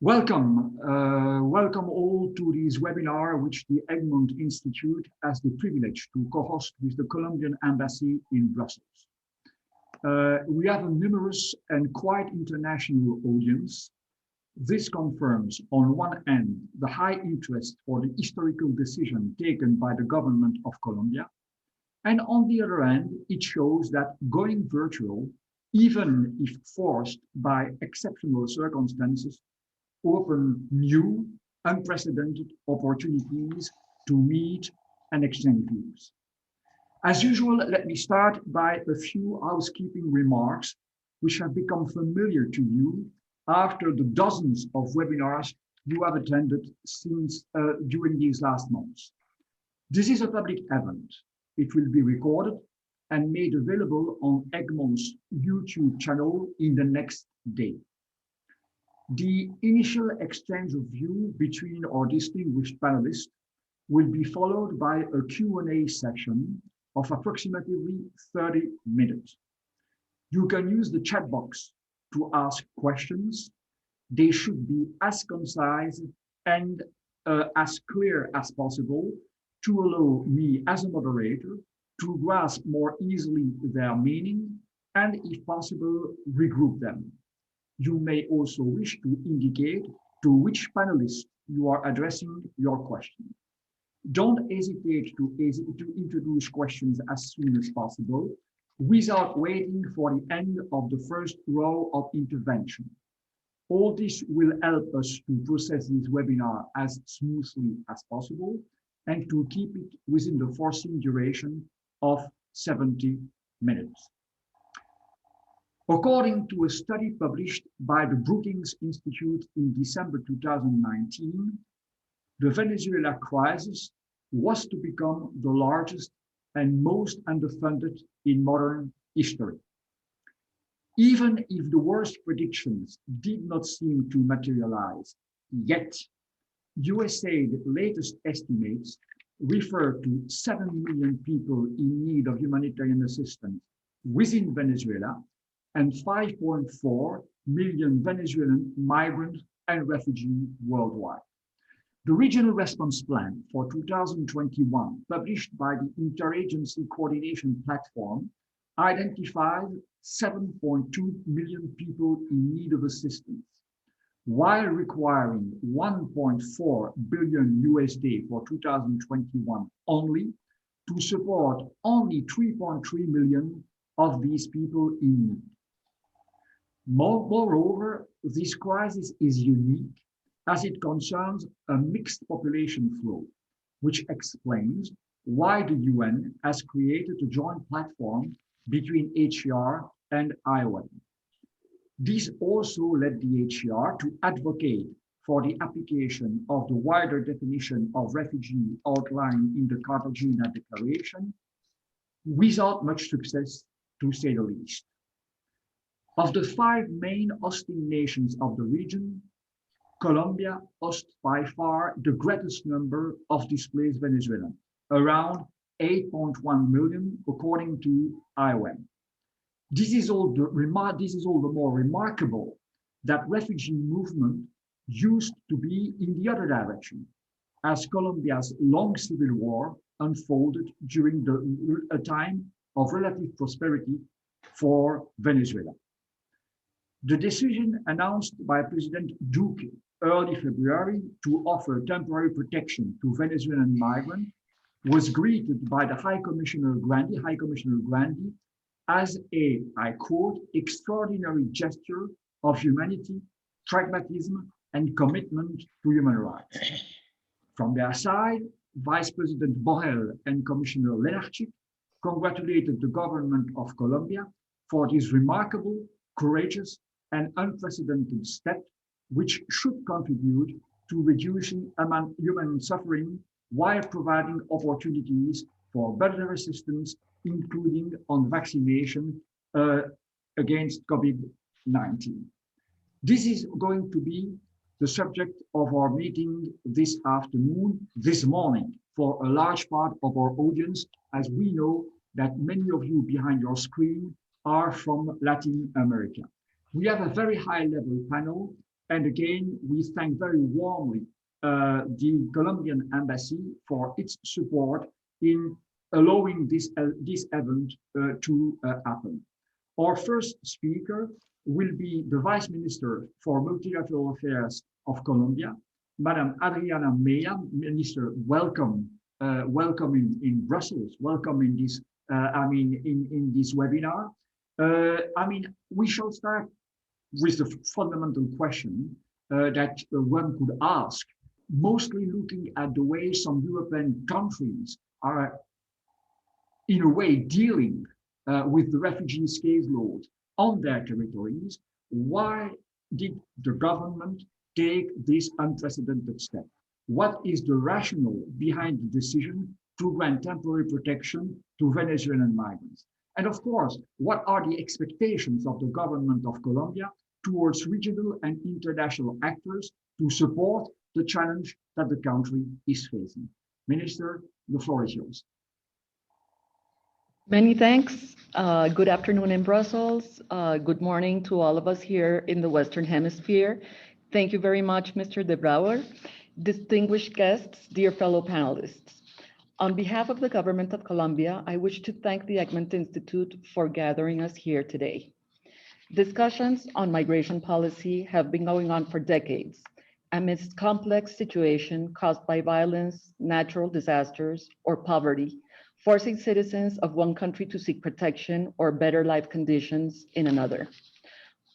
Welcome all to this webinar, which the Egmont Institute has the privilege to co-host with the Colombian Embassy in Brussels. We have a numerous and quite international audience. This confirms, on one end, the high interest for the historical decision taken by the Government of Colombia, and on the other hand, it shows that going virtual, even if forced by exceptional circumstances, open new, unprecedented opportunities to meet and exchange views. As usual, let me start by a few housekeeping remarks, which have become familiar to you after the dozens of webinars you have attended since during these last months. This is a public event. It will be recorded and made available on Egmont's YouTube channel in the next day. The initial exchange of view between our distinguished panelists will be followed by a Q&A session of approximately 30 minutes. You can use the chat box to ask questions. They should be as concise and as clear as possible to allow me as a moderator to grasp more easily their meaning and, if possible, regroup them. You may also wish to indicate to which panelist you are addressing your question. Don't hesitate to introduce questions as soon as possible without waiting for the end of the first row of intervention. All this will help us to process this webinar as smoothly as possible and to keep it within the foreseen duration of 70 minutes. According to a study published by the Brookings Institute in December 2019, the Venezuela crisis was to become the largest and most underfunded in modern history. Even if the worst predictions did not seem to materialize yet, USAID's latest estimates refer to 7 million people in need of humanitarian assistance within Venezuela and 5.4 million Venezuelan migrants and refugees worldwide. The Regional Response Plan for 2021, published by the Interagency Coordination Platform, identified 7.2 million people in need of assistance, while requiring 1.4 billion USD for 2021 only to support only 3.3 million of these people in need. Moreover, this crisis is unique as it concerns a mixed population flow, which explains why the UN has created a joint platform between HCR and IOM. This also led the HCR to advocate for the application of the wider definition of refugee outlined in the Cartagena Declaration, without much success, to say the least. Of the 5 main hosting nations of the region, Colombia hosts by far the greatest number of displaced Venezuelans, around 8.1 million, according to IOM. This is all the more remarkable that refugee movement used to be in the other direction, as Colombia's long civil war unfolded during a time of relative prosperity for Venezuela. The decision announced by President Duque early February to offer temporary protection to Venezuelan migrants was greeted by the High Commissioner Grandi, as a, I quote, extraordinary gesture of humanity, pragmatism, and commitment to human rights. From their side, Vice President Borrell and Commissioner Lenarchik congratulated the Government of Colombia for this remarkable, courageous, and unprecedented step, which should contribute to reducing human suffering while providing opportunities for better assistance, including on vaccination against COVID-19. This is going to be the subject of our meeting this morning, for a large part of our audience, as we know that many of you behind your screen are from Latin America. We have a very high-level panel, and again, we thank very warmly the Colombian embassy for its support in allowing this event to happen. Our first speaker will be the Vice Minister for Multilateral Affairs of Colombia, Madam Adriana Mejia. Minister, welcome, welcome in Brussels, welcome in this, in this webinar. We shall start with the fundamental question that one could ask, mostly looking at the way some European countries are, in a way, dealing with the refugees caseload on their territories. Why did the government take this unprecedented step? What is the rationale behind the decision to grant temporary protection to Venezuelan migrants? And of course, what are the expectations of the government of Colombia towards regional and international actors to support the challenge that the country is facing? Minister, the floor is yours. Many thanks. Good afternoon in Brussels. Good morning to all of us here in the Western Hemisphere. Thank you very much, Mr. De Brouwer. Distinguished guests, dear fellow panelists. On behalf of the Government of Colombia, I wish to thank the Egmont Institute for gathering us here today. Discussions on migration policy have been going on for decades amidst complex situations caused by violence, natural disasters, or poverty, forcing citizens of one country to seek protection or better life conditions in another.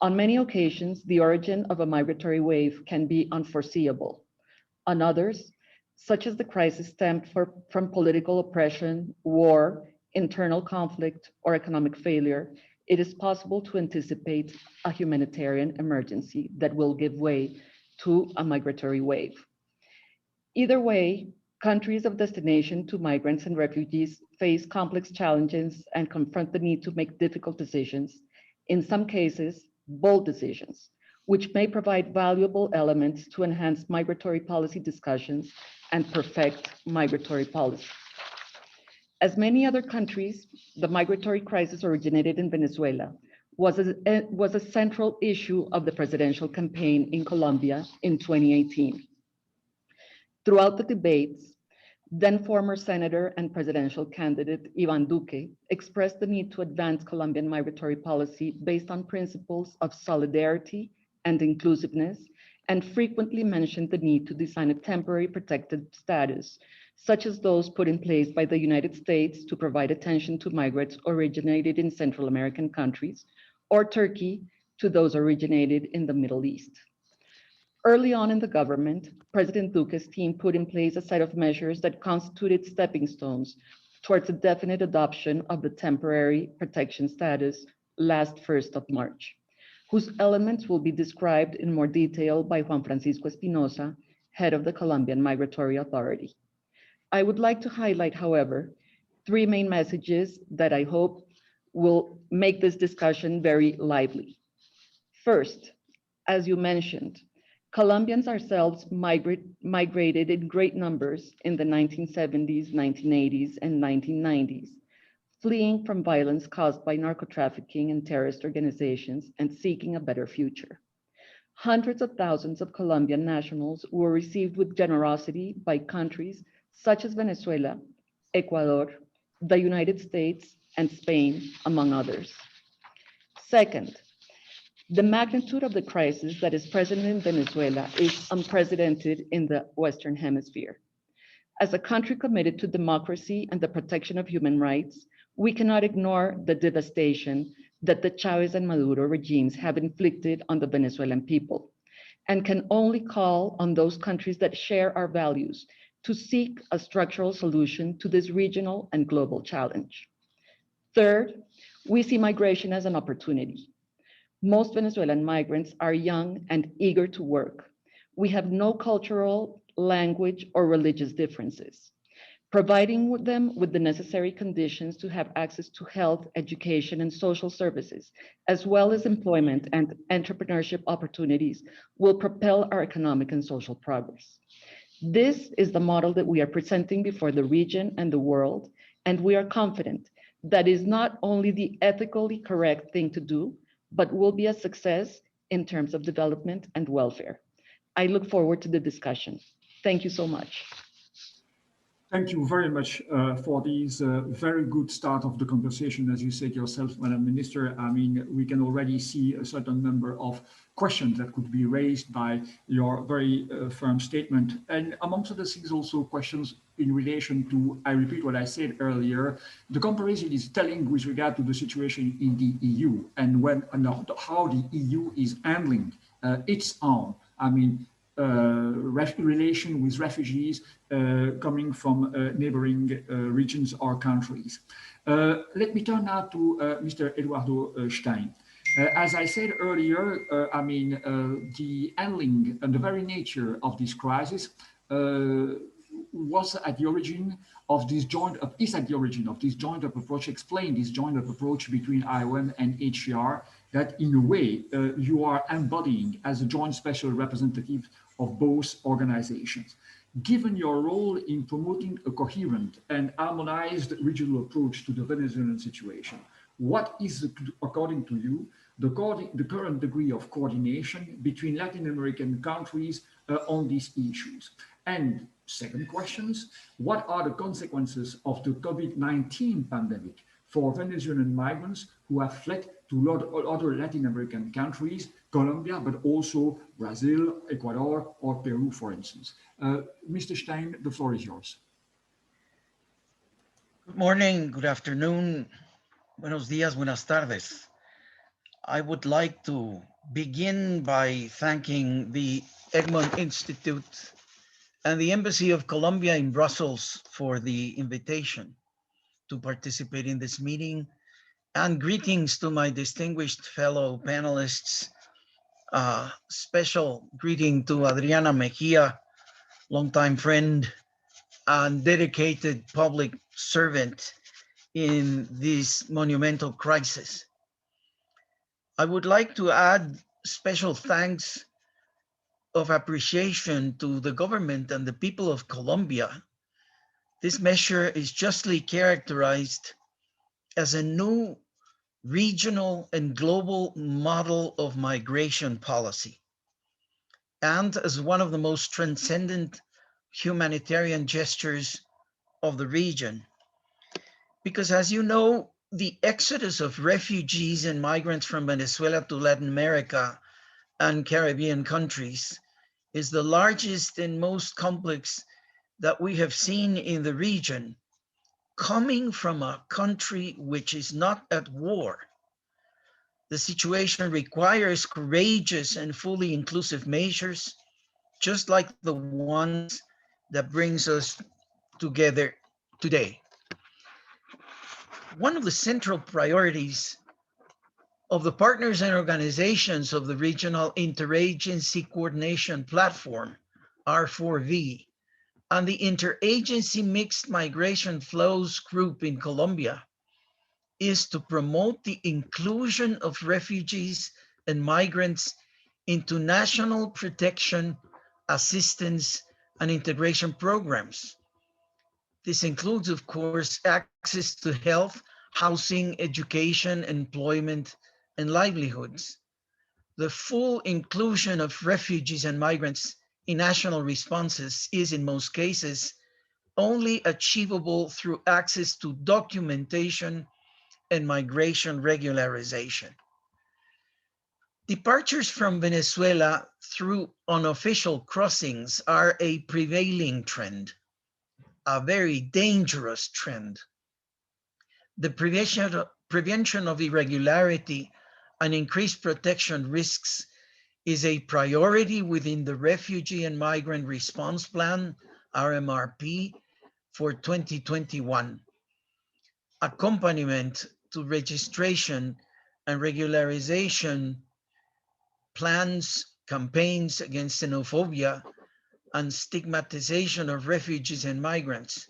On many occasions, the origin of a migratory wave can be unforeseeable. On others, such as the crisis stemmed from political oppression, war, internal conflict, or economic failure, it is possible to anticipate a humanitarian emergency that will give way to a migratory wave. Either way, countries of destination to migrants and refugees face complex challenges and confront the need to make difficult decisions, in some cases, bold decisions, which may provide valuable elements to enhance migratory policy discussions and perfect migratory policy. As many other countries, the migratory crisis originated in Venezuela was a central issue of the presidential campaign in Colombia in 2018. Throughout the debates, then former Senator and presidential candidate Iván Duque expressed the need to advance Colombian migratory policy based on principles of solidarity and inclusiveness, and frequently mentioned the need to design a temporary protected status, such as those put in place by the United States to provide attention to migrants originated in Central American countries, or Turkey to those originated in the Middle East. Early on in the government, President Duque's team put in place a set of measures that constituted stepping stones towards a definite adoption of the temporary protection status last 1st of March, whose elements will be described in more detail by Juan Francisco Espinosa, head of the Colombian Migratory Authority. I would like to highlight, however, 3 main messages that I hope will make this discussion very lively. First, as you mentioned, Colombians ourselves migrated in great numbers in the 1970s, 1980s, and 1990s, fleeing from violence caused by narco-trafficking and terrorist organizations and seeking a better future. Hundreds of thousands of Colombian nationals were received with generosity by countries such as Venezuela, Ecuador, the United States, and Spain, among others. Second, the magnitude of the crisis that is present in Venezuela is unprecedented in the Western Hemisphere. As a country committed to democracy and the protection of human rights, we cannot ignore the devastation that the Chavez and Maduro regimes have inflicted on the Venezuelan people, and can only call on those countries that share our values to seek a structural solution to this regional and global challenge. Third, we see migration as an opportunity. Most Venezuelan migrants are young and eager to work. We have no cultural, language, or religious differences. Providing them with the necessary conditions to have access to health, education, and social services, as well as employment and entrepreneurship opportunities, will propel our economic and social progress. This is the model that we are presenting before the region and the world, and we are confident that is not only the ethically correct thing to do, but will be a success in terms of development and welfare. I look forward to the discussion. Thank you so much. Thank you very much for this very good start of the conversation. As you said yourself, Madam Minister, I mean, we can already see a certain number of questions that could be raised by your very firm statement. And amongst other things, also questions in relation to, I repeat what I said earlier, the comparison is telling with regard to the situation in the EU and how the EU is handling its own. I mean, relation with refugees coming from neighboring regions or countries. Let me turn now to Mr. Eduardo Stein. As I said earlier, I mean, the handling and the very nature of this crisis was at the origin of this is at the origin of this joint up approach, explain this joint up approach between IOM and HCR that in a way you are embodying as a joint special representative of both organizations. Given your role in promoting a coherent and harmonized regional approach to the Venezuelan situation, what is, according to you, the current degree of coordination between Latin American countries on these issues? And second questions, what are the consequences of the COVID-19 pandemic for Venezuelan migrants who have fled to other Latin American countries, Colombia, but also Brazil, Ecuador, or Peru, for instance? Mr. Stein, the floor is yours. Good morning, good afternoon, buenos días, buenas tardes. I would like to begin by thanking the Egmont Institute and the Embassy of Colombia in Brussels for the invitation to participate in this meeting, and greetings to my distinguished fellow panelists. Special greeting to Adriana Mejia, longtime friend and dedicated public servant in this monumental crisis. I would like to add special thanks of appreciation to the government and the people of Colombia. This measure is justly characterized as a new regional and global model of migration policy, and as one of the most transcendent humanitarian gestures of the region. Because as you know, the exodus of refugees and migrants from Venezuela to Latin America and Caribbean countries is the largest and most complex that we have seen in the region, coming from a country which is not at war. The situation requires courageous and fully inclusive measures, just like the ones that brings us together today. One of the central priorities of the partners and organizations of the Regional Interagency Coordination Platform, R4V, and the Interagency Mixed Migration Flows Group in Colombia is to promote the inclusion of refugees and migrants into national protection, assistance, and integration programs. This includes, of course, access to health, housing, education, employment, and livelihoods. The full inclusion of refugees and migrants in national responses is, in most cases, only achievable through access to documentation and migration regularization. Departures from Venezuela through unofficial crossings are a prevailing trend, a very dangerous trend. The prevention of irregularity and increased protection risks is a priority within the Refugee and Migrant Response Plan, RMRP, for 2021. Accompaniment to registration and regularization plans, campaigns against xenophobia and stigmatization of refugees and migrants,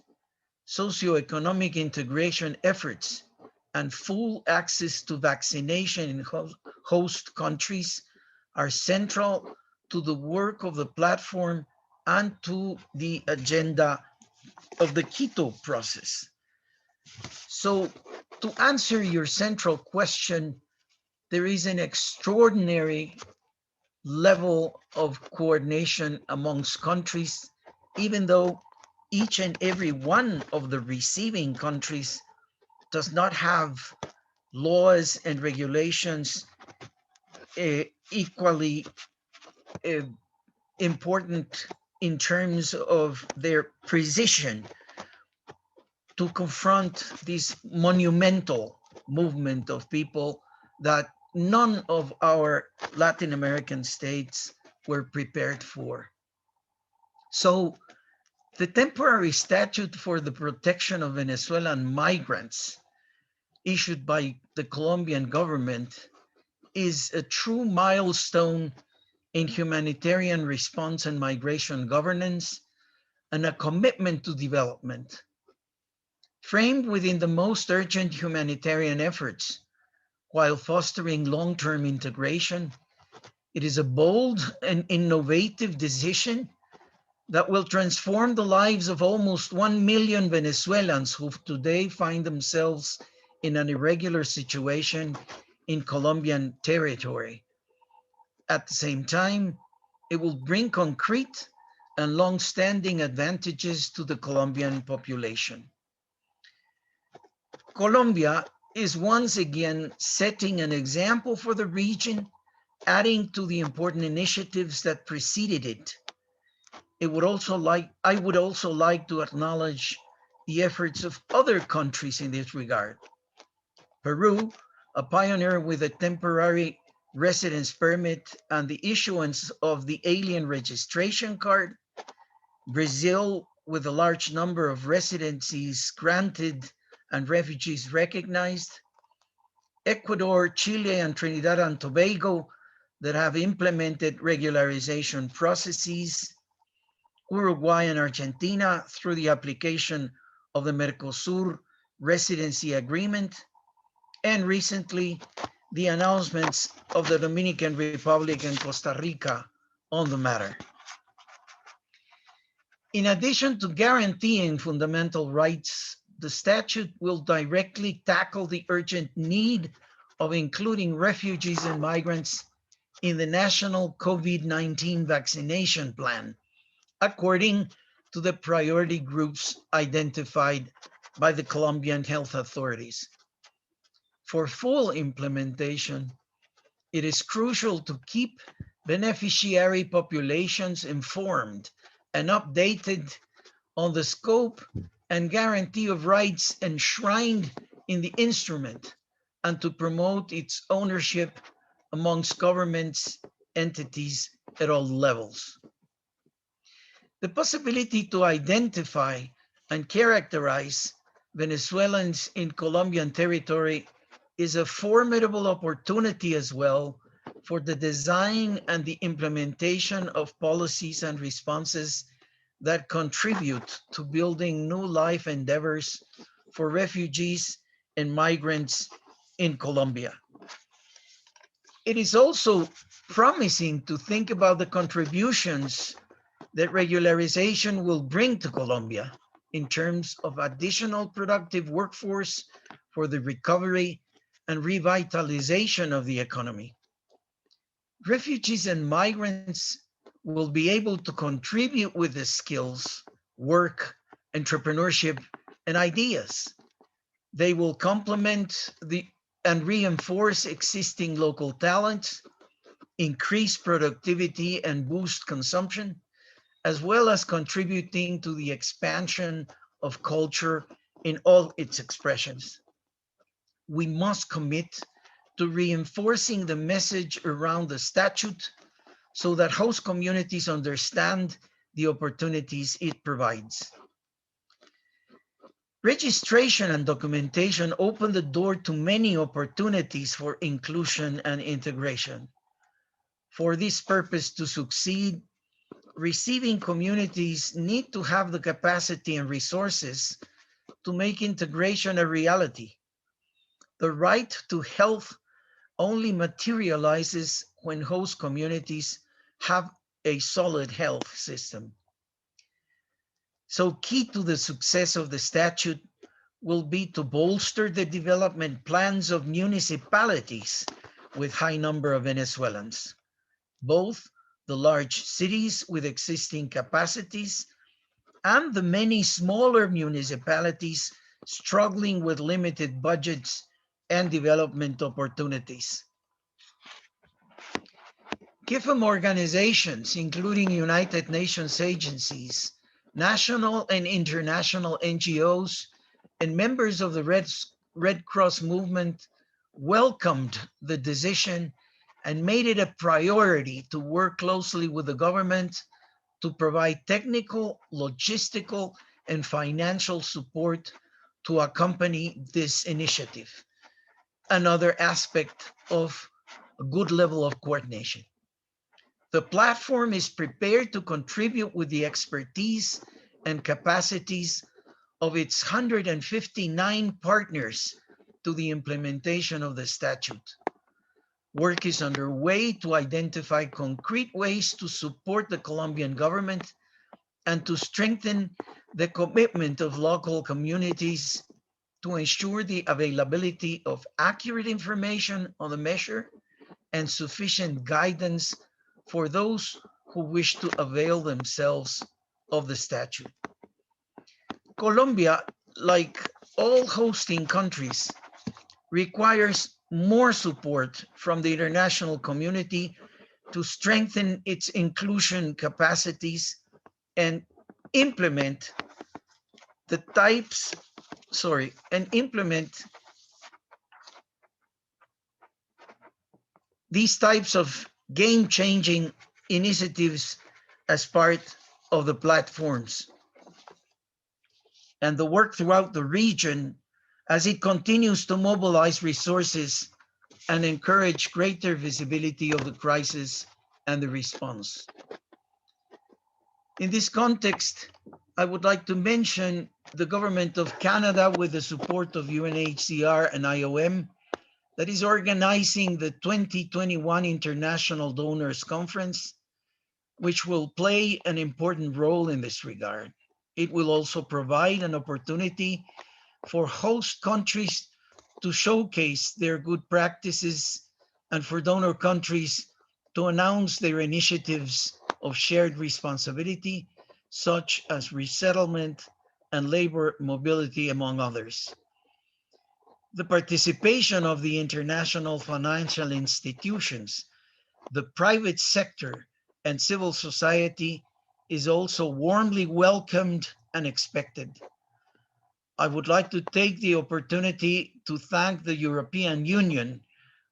socioeconomic integration efforts, and full access to vaccination in host countries are central to the work of the platform and to the agenda of the Quito process. So to answer your central question, there is an extraordinary level of coordination amongst countries, even though each and every one of the receiving countries does not have laws and regulations equally important in terms of their precision to confront this monumental movement of people that none of our Latin American states were prepared for. So the temporary statute for the protection of Venezuelan migrants issued by the Colombian government is a true milestone in humanitarian response and migration governance and a commitment to development. Framed within the most urgent humanitarian efforts while fostering long-term integration, it is a bold and innovative decision that will transform the lives of almost 1 million Venezuelans who today find themselves in an irregular situation in Colombian territory. At the same time, it will bring concrete and long-standing advantages to the Colombian population. Colombia is once again setting an example for the region, adding to the important initiatives that preceded it. I would also like to acknowledge the efforts of other countries in this regard. Peru, a pioneer with a temporary residence permit and the issuance of the alien registration card. Brazil, with a large number of residencies granted and refugees recognized. Ecuador, Chile, and Trinidad and Tobago that have implemented regularization processes. Uruguay and Argentina through the application of the Mercosur residency agreement. And recently, the announcements of the Dominican Republic and Costa Rica on the matter. In addition to guaranteeing fundamental rights, the statute will directly tackle the urgent need of including refugees and migrants in the national COVID-19 vaccination plan, according to the priority groups identified by the Colombian health authorities. For full implementation, it is crucial to keep beneficiary populations informed and updated on the scope and guarantee of rights enshrined in the instrument and to promote its ownership amongst governments, entities at all levels. The possibility to identify and characterize Venezuelans in Colombian territory is a formidable opportunity as well for the design and the implementation of policies and responses that contribute to building new life endeavors for refugees and migrants in Colombia. It is also promising to think about the contributions that regularization will bring to Colombia in terms of additional productive workforce for the recovery and revitalization of the economy. Refugees and migrants will be able to contribute with the skills, work, entrepreneurship, and ideas. They will complement and reinforce existing local talents, increase productivity and boost consumption, as well as contributing to the expansion of culture in all its expressions. We must commit to reinforcing the message around the statute so that host communities understand the opportunities it provides. Registration and documentation open the door to many opportunities for inclusion and integration. For this purpose to succeed, receiving communities need to have the capacity and resources to make integration a reality. The right to health only materializes when host communities have a solid health system. So key to the success of the statute will be to bolster the development plans of municipalities with high number of Venezuelans, both the large cities with existing capacities and the many smaller municipalities struggling with limited budgets and development opportunities. GIFM organizations, including United Nations agencies, national and international NGOs, and members of the Red Cross movement welcomed the decision and made it a priority to work closely with the government to provide technical, logistical, and financial support to accompany this initiative, another aspect of a good level of coordination. The platform is prepared to contribute with the expertise and capacities of its 159 partners to the implementation of the statute. Work is underway to identify concrete ways to support the Colombian government and to strengthen the commitment of local communities to ensure the availability of accurate information on the measure and sufficient guidance for those who wish to avail themselves of the statute. Colombia, like all hosting countries, requires more support from the international community to strengthen its inclusion capacities and implement these types of game-changing initiatives as part of the platforms and the work throughout the region as it continues to mobilize resources and encourage greater visibility of the crisis and the response. In this context, I would like to mention the Government of Canada, with the support of UNHCR and IOM, that is organizing the 2021 International Donors Conference, which will play an important role in this regard. It will also provide an opportunity for host countries to showcase their good practices and for donor countries to announce their initiatives of shared responsibility, such as resettlement and labor mobility, among others. The participation of the international financial institutions, the private sector, and civil society is also warmly welcomed and expected. I would like to take the opportunity to thank the European Union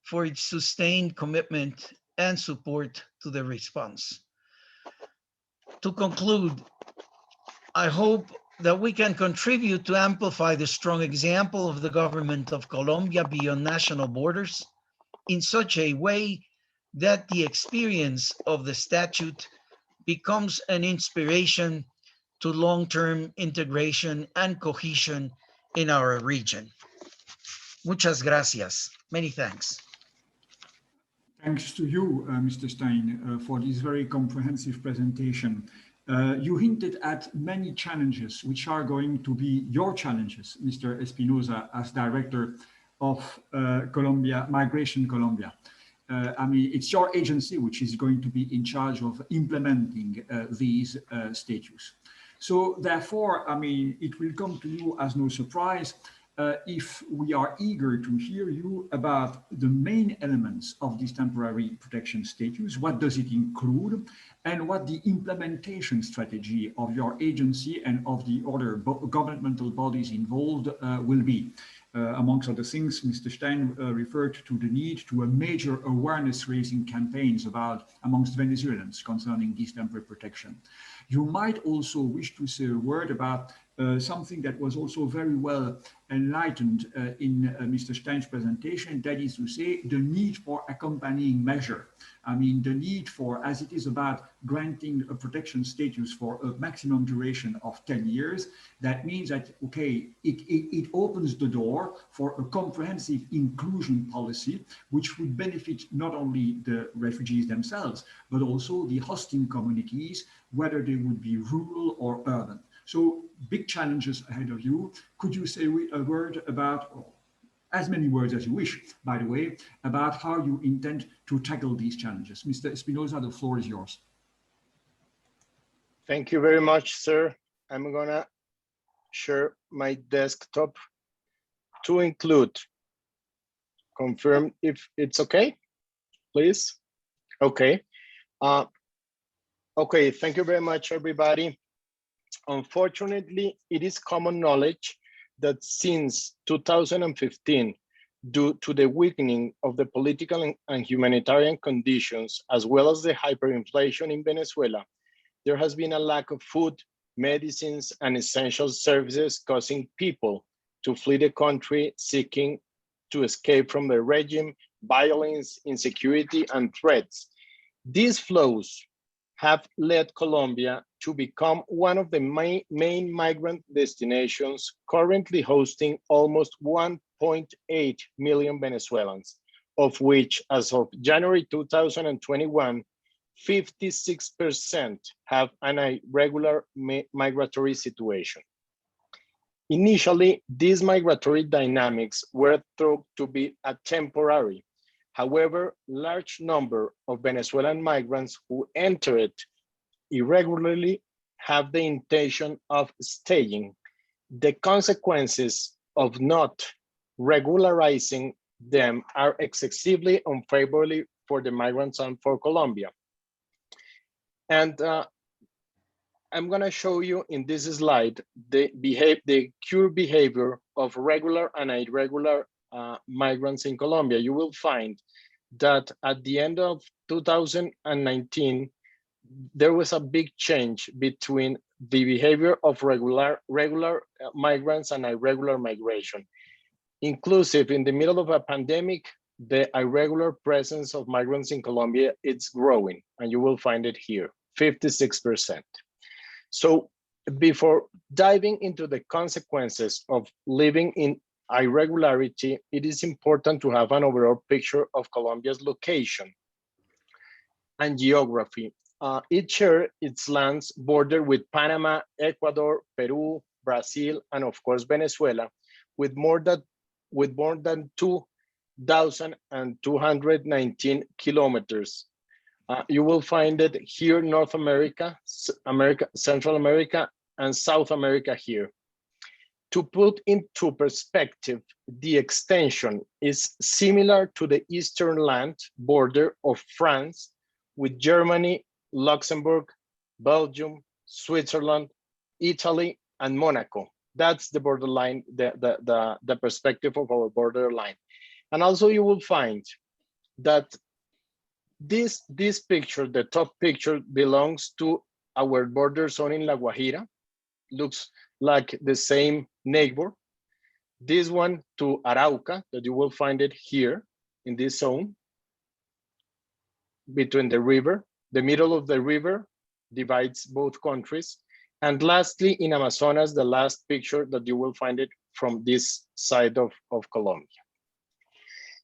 for its sustained commitment and support to the response. To conclude, I hope that we can contribute to amplify the strong example of the Government of Colombia beyond national borders in such a way that the experience of the statute becomes an inspiration to long-term integration and cohesion in our region. Muchas gracias. Many thanks. Thanks to you, Mr. Stein, for this very comprehensive presentation. You hinted at many challenges, which are going to be your challenges, Mr. Espinosa, as Director of Migration Colombia. I mean, it's your agency which is going to be in charge of implementing these statutes. So therefore, I mean, it will come to you as no surprise if we are eager to hear you about the main elements of this temporary protection status. What does it include, and what the implementation strategy of your agency and of the other governmental bodies involved will be. Amongst other things, Mr. Stein referred to the need to a major awareness-raising campaigns amongst Venezuelans concerning this temporary protection. You might also wish to say a word about something that was also very well enlightened in Mr. Stein's presentation, that is to say, the need for accompanying measure. I mean, the need for, as it is about granting a protection status for a maximum duration of 10 years, that means that, okay, it opens the door for a comprehensive inclusion policy, which would benefit not only the refugees themselves, but also the hosting communities, whether they would be rural or urban. So big challenges ahead of you. Could you say a word about as many words as you wish, by the way, about how you intend to tackle these challenges. Mr. Espinosa, the floor is yours. Thank you very much, sir. I'm gonna share my desktop to include, confirm if it's okay, please. Okay. Okay, thank you very much, everybody. Unfortunately, it is common knowledge that since 2015, due to the weakening of the political and humanitarian conditions, as well as the hyperinflation in Venezuela, there has been a lack of food, medicines, and essential services, causing people to flee the country, seeking to escape from the regime, violence, insecurity, and threats. These flows have led Colombia to become one of the main migrant destinations, currently hosting almost 1.8 million Venezuelans, of which, as of January 2021, 56% have an irregular migratory situation. Initially, these migratory dynamics were thought to be temporary. However, large number of Venezuelan migrants who entered irregularly have the intention of staying. The consequences of not regularizing them are excessively unfavorable for the migrants and for Colombia. And I'm gonna show you in this slide the current behavior of regular and irregular migrants in Colombia. You will find that at the end of 2019, there was a big change between the behavior of regular migrants and irregular migration. Inclusive, in the middle of a pandemic, the irregular presence of migrants in Colombia, it's growing, and you will find it here, 56%. So before diving into the consequences of living in irregularity, it is important to have an overall picture of Colombia's location and geography. It shares its lands border with Panama, Ecuador, Peru, Brazil, and of course Venezuela, with more than 2,219 kilometers. You will find it here, North America, Central America, and South America here. To put into perspective, the extension is similar to the eastern land border of France with Germany, Luxembourg, Belgium, Switzerland, Italy, and Monaco. That's the borderline, the perspective of our borderline. And also you will find that this picture, the top picture, belongs to our border zone in La Guajira. Looks like the same neighbor. This one to Arauca, that you will find it here in this zone between the river. The middle of the river divides both countries. And lastly, in Amazonas, the last picture that you will find it from this side of Colombia.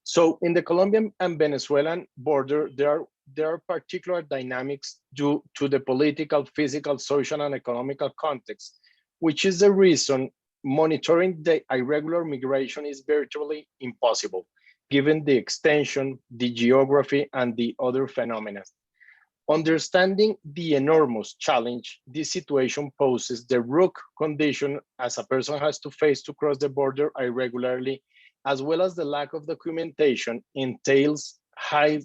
So in the Colombian and Venezuelan border, there are particular dynamics due to the political, physical, social, and economical context, which is the reason monitoring the irregular migration is virtually impossible, given the extension, the geography, and the other phenomena. Understanding the enormous challenge this situation poses, the rough condition as a person has to face to cross the border irregularly, as well as the lack of documentation, entails high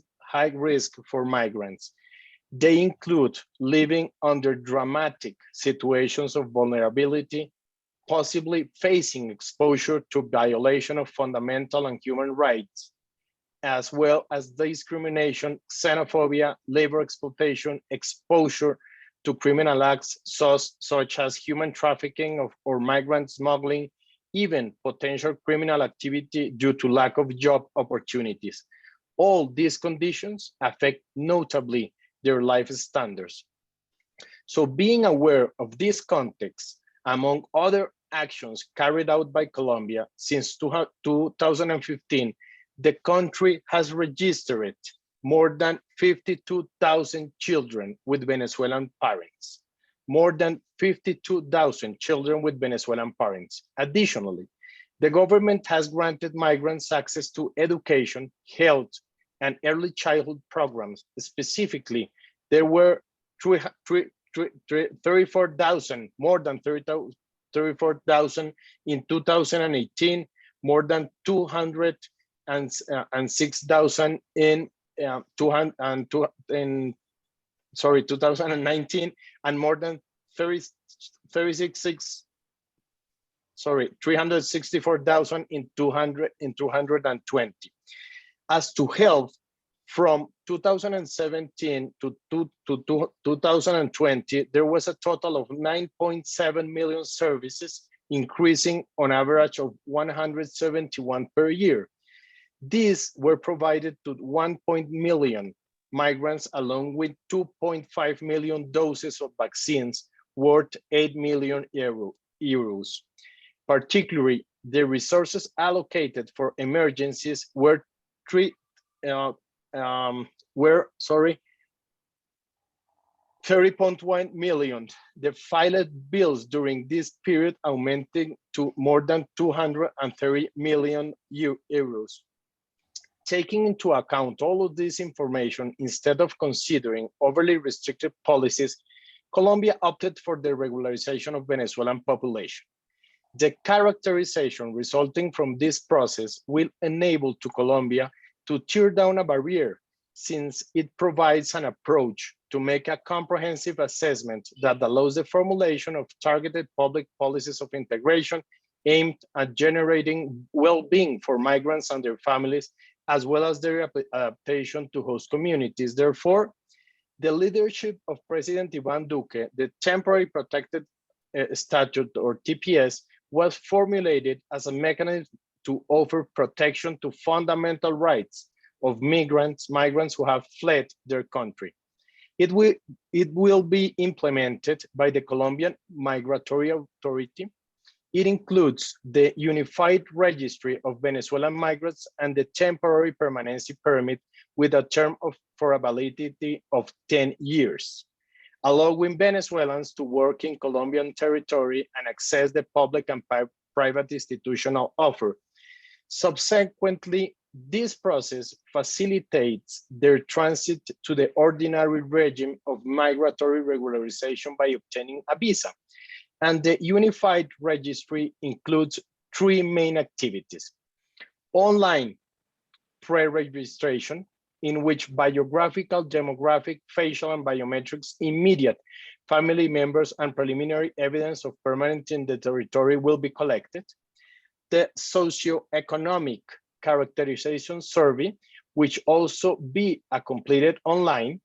risk for migrants. They include living under dramatic situations of vulnerability, possibly facing exposure to violation of fundamental and human rights, as well as discrimination, xenophobia, labor exploitation, exposure to criminal acts such as human trafficking or migrant smuggling, even potential criminal activity due to lack of job opportunities. All these conditions affect notably their life standards. So being aware of this context, among other actions carried out by Colombia since 2015, the country has registered more than 52,000 children with Venezuelan parents. More than 52,000 children with Venezuelan parents. Additionally, The government has granted migrants access to education, health, and early childhood programs. Specifically, there were 34,000, more than 34,000 in 2018, more than 206,000 in 2019, and more than 364,000 in 220. As to health, from 2017 to 2020, there was a total of 9.7 million services, increasing on average of 171 per year. These were provided to 1 million migrants, along with 2.5 million doses of vaccines worth 8 million euros. Particularly, the resources allocated for emergencies were 30.1 million. The filed bills during this period amounting to more than 230 million euros. Taking into account all of this information, instead of considering overly restrictive policies, Colombia opted for the regularization of Venezuelan population. The characterization resulting from this process will enable to Colombia to tear down a barrier, since it provides an approach to make a comprehensive assessment that allows the formulation of targeted public policies of integration aimed at generating well-being for migrants and their families, as well as their adaptation to host communities. Therefore, the leadership of President Iván Duque, the Temporary Protected Statute, or TPS, was formulated as a mechanism to offer protection to fundamental rights of migrants who have fled their country. It will be implemented by the Colombian Migratory Authority. It includes the Unified Registry of Venezuelan Migrants and the Temporary Permanency Permit with a term for a validity of 10 years, allowing Venezuelans to work in Colombian territory and access the public and private institutional offer. Subsequently, this process facilitates their transit to the ordinary regime of migratory regularization by obtaining a visa. And the Unified Registry includes 3 main activities: online pre-registration, in which biographical, demographic, facial, and biometrics, immediate family members, and preliminary evidence of permanence in the territory will be collected. The socioeconomic characterization survey, which also be completed online.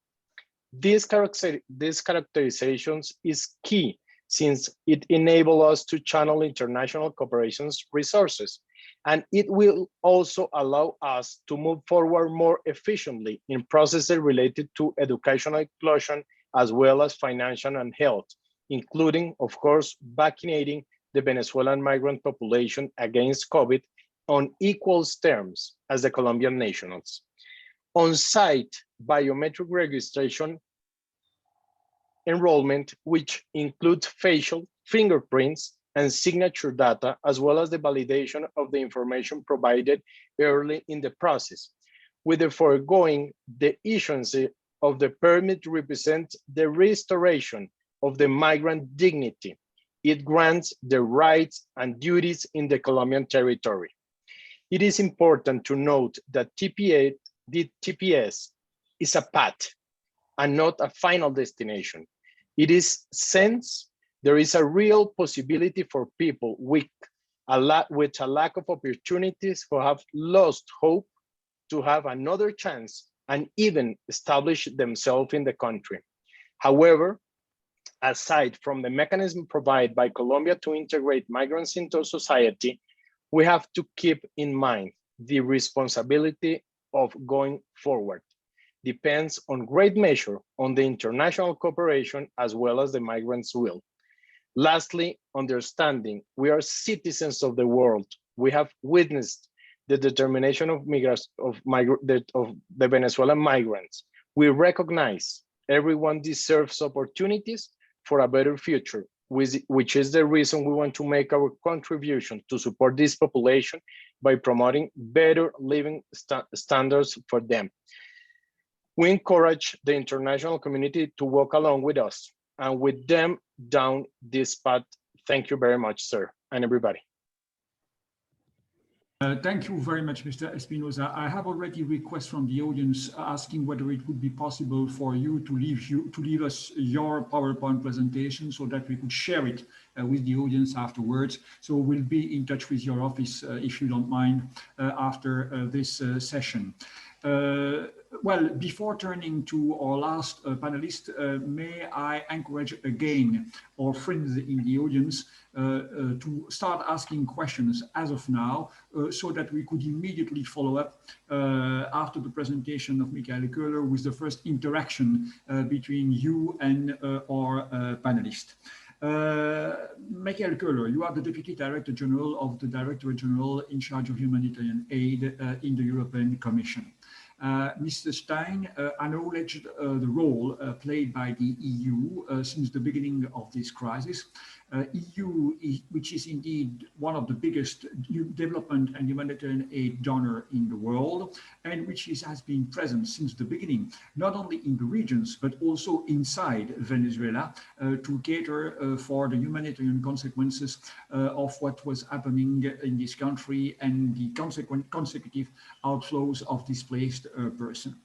These characterizations is key, since it enables us to channel international cooperation's resources, and it will also allow us to move forward more efficiently in processes related to educational inclusion, as well as financial and health, including, of course, vaccinating the Venezuelan migrant population against COVID on equal terms as the Colombian nationals. On-site biometric registration enrollment, which includes facial, fingerprints, and signature data, as well as the validation of the information provided early in the process. With the foregoing, the issuance of the permit represents the restoration of the migrant dignity. It grants the rights and duties in the Colombian territory. It is important to note that the TPS is a path and not a final destination. It is, since there is a real possibility for people with a lack of opportunities, who have lost hope, to have another chance and even establish themselves in the country. However, aside from the mechanism provided by Colombia to integrate migrants into society, we have to keep in mind the responsibility of going forward depends on great measure on the international cooperation as well as the migrants' will. Lastly, understanding we are citizens of the world. We have witnessed the determination of the Venezuelan migrants. We recognize everyone deserves opportunities for a better future, which is the reason we want to make our contribution to support this population by promoting better living standards for them. We encourage the international community to walk along with us and with them down this path. Thank you very much, sir, and everybody. Thank you very much, Mr. Espinosa. I have already requests from the audience asking whether it would be possible for you to leave us your PowerPoint presentation so that we could share it with the audience afterwards. So we'll be in touch with your office, if you don't mind, after this session. Well, before turning to our last panelist, may I encourage again our friends in the audience to start asking questions as of now, so that we could immediately follow up after the presentation of Michael Köhler with the first interaction between you and our panelist. Michael Köhler, you are the Deputy Director General of the Directorate General in charge of humanitarian aid in the European Commission. Mr. Stein acknowledged the role played by the EU since the beginning of this crisis. EU, which is indeed one of the biggest development and humanitarian aid donor in the world, and which has been present since the beginning, not only in the regions, but also inside Venezuela, to cater for the humanitarian consequences of what was happening in this country and the consecutive outflows of displaced person.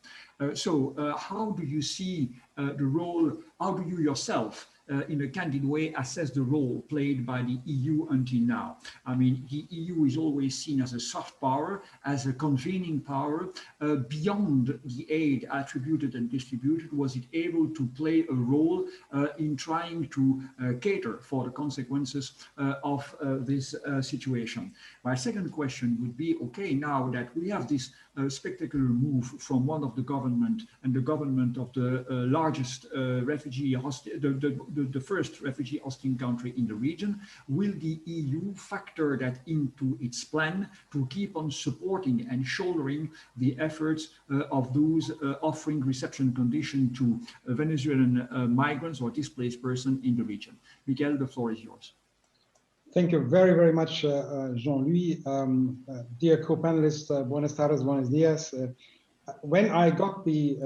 So how do you see the role, how do you yourself in a candid way assess the role played by the EU until now? I mean, the EU is always seen as a soft power, as a convening power. Beyond the aid attributed and distributed, was it able to play a role in trying to cater for the consequences of this situation? My second question would be, okay, now that we have this spectacular move from one of the government and the government of the largest refugee the first refugee hosting country in the region, will the EU factor that into its plan to keep on supporting and shouldering the efforts of those offering reception condition to Venezuelan migrants or displaced persons in the region? Miguel, the floor is yours. Thank you very, very much, Jean-Louis. Dear co-panelists, buenas tardes, buenos dias. When I got the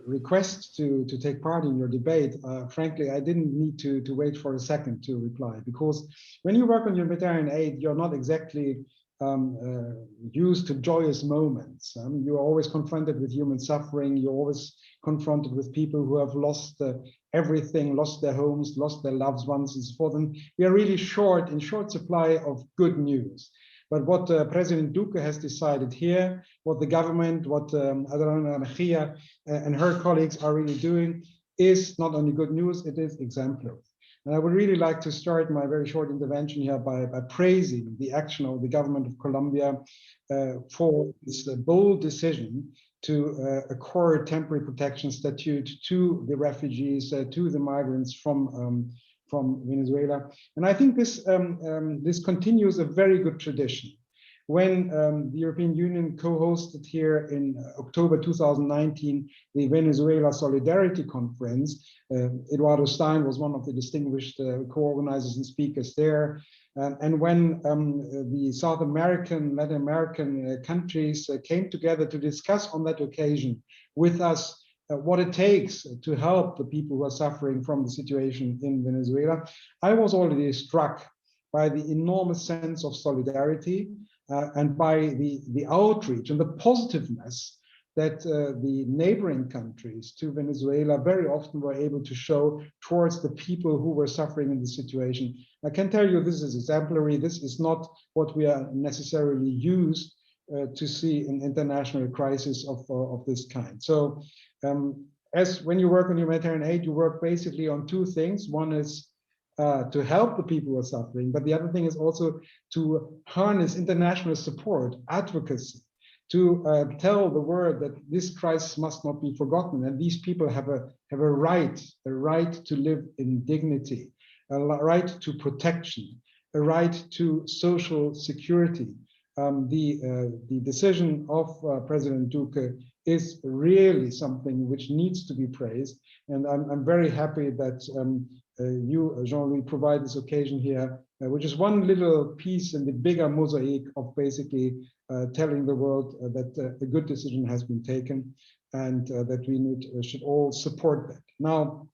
request to take part in your debate, frankly, I didn't need to wait for a second to reply, because when you work on humanitarian aid, you're not exactly used to joyous moments. You're always confronted with human suffering. You're always confronted with people who have lost everything, lost their homes, lost their loved ones, and so forth. And we are really in short supply of good news. But what President Duque has decided here, what the government, what Adriana Mejia and her colleagues are really doing, is not only good news, it is exemplary. And I would really like to start my very short intervention here by praising the action of the government of Colombia for this bold decision to accord temporary protection statute to the refugees, to the migrants from Venezuela. And I think this continues a very good tradition. When the European Union co-hosted here in October 2019 the Venezuela Solidarity Conference, Eduardo Stein was one of the distinguished co-organizers and speakers there. And when the South American, Latin American countries came together to discuss on that occasion with us what it takes to help the people who are suffering from the situation in Venezuela, I was already struck by the enormous sense of solidarity and by the outreach and the positiveness that the neighboring countries to Venezuela very often were able to show towards the people who were suffering in the situation. I can tell you this is exemplary. This is not what we are necessarily used to see in international crisis of this kind. So as when you work on humanitarian aid, you work basically on two things. One is to help the people who are suffering, but the other thing is also to harness international support, advocacy, to tell the world that this crisis must not be forgotten, and these people have a right to live in dignity, a right to protection, a right to social security. The decision of President Duque is really something which needs to be praised, and I'm very happy that you, Jean-Louis, provide this occasion here, which is one little piece in the bigger mosaic of basically telling the world that a good decision has been taken, and that we should all support that. Now,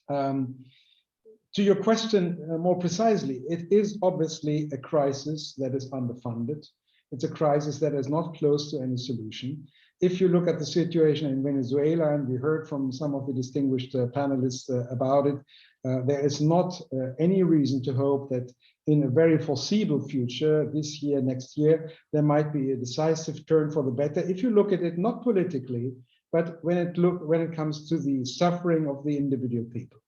to your question more precisely, it is obviously a crisis that is underfunded. It's a crisis that is not close to any solution. If you look at the situation in Venezuela, and we heard from some of the distinguished panelists about it, there is not any reason to hope that in a very foreseeable future, this year, next year, there might be a decisive turn for the better. If you look at it not politically, but when it comes to the suffering of the individual people.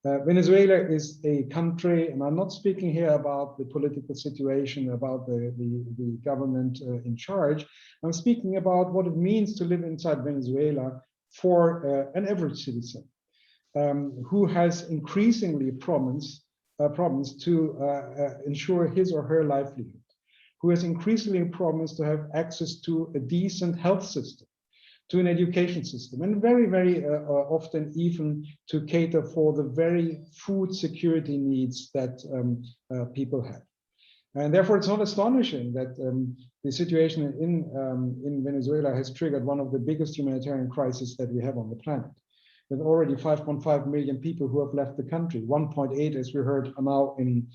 Venezuela is a country, and I'm not speaking here about the political situation, about the government in charge. I'm speaking about what it means to live inside Venezuela for an average citizen who has increasingly promised to ensure his or her livelihood, who has increasingly promised to have access to a decent health system, to an education system, and very, very often even to cater for the very food security needs that people have. And therefore, it's not astonishing that the situation in Venezuela has triggered one of the biggest humanitarian crises that we have on the planet. With already 5.5 million people who have left the country, 1.8, as we heard, are now in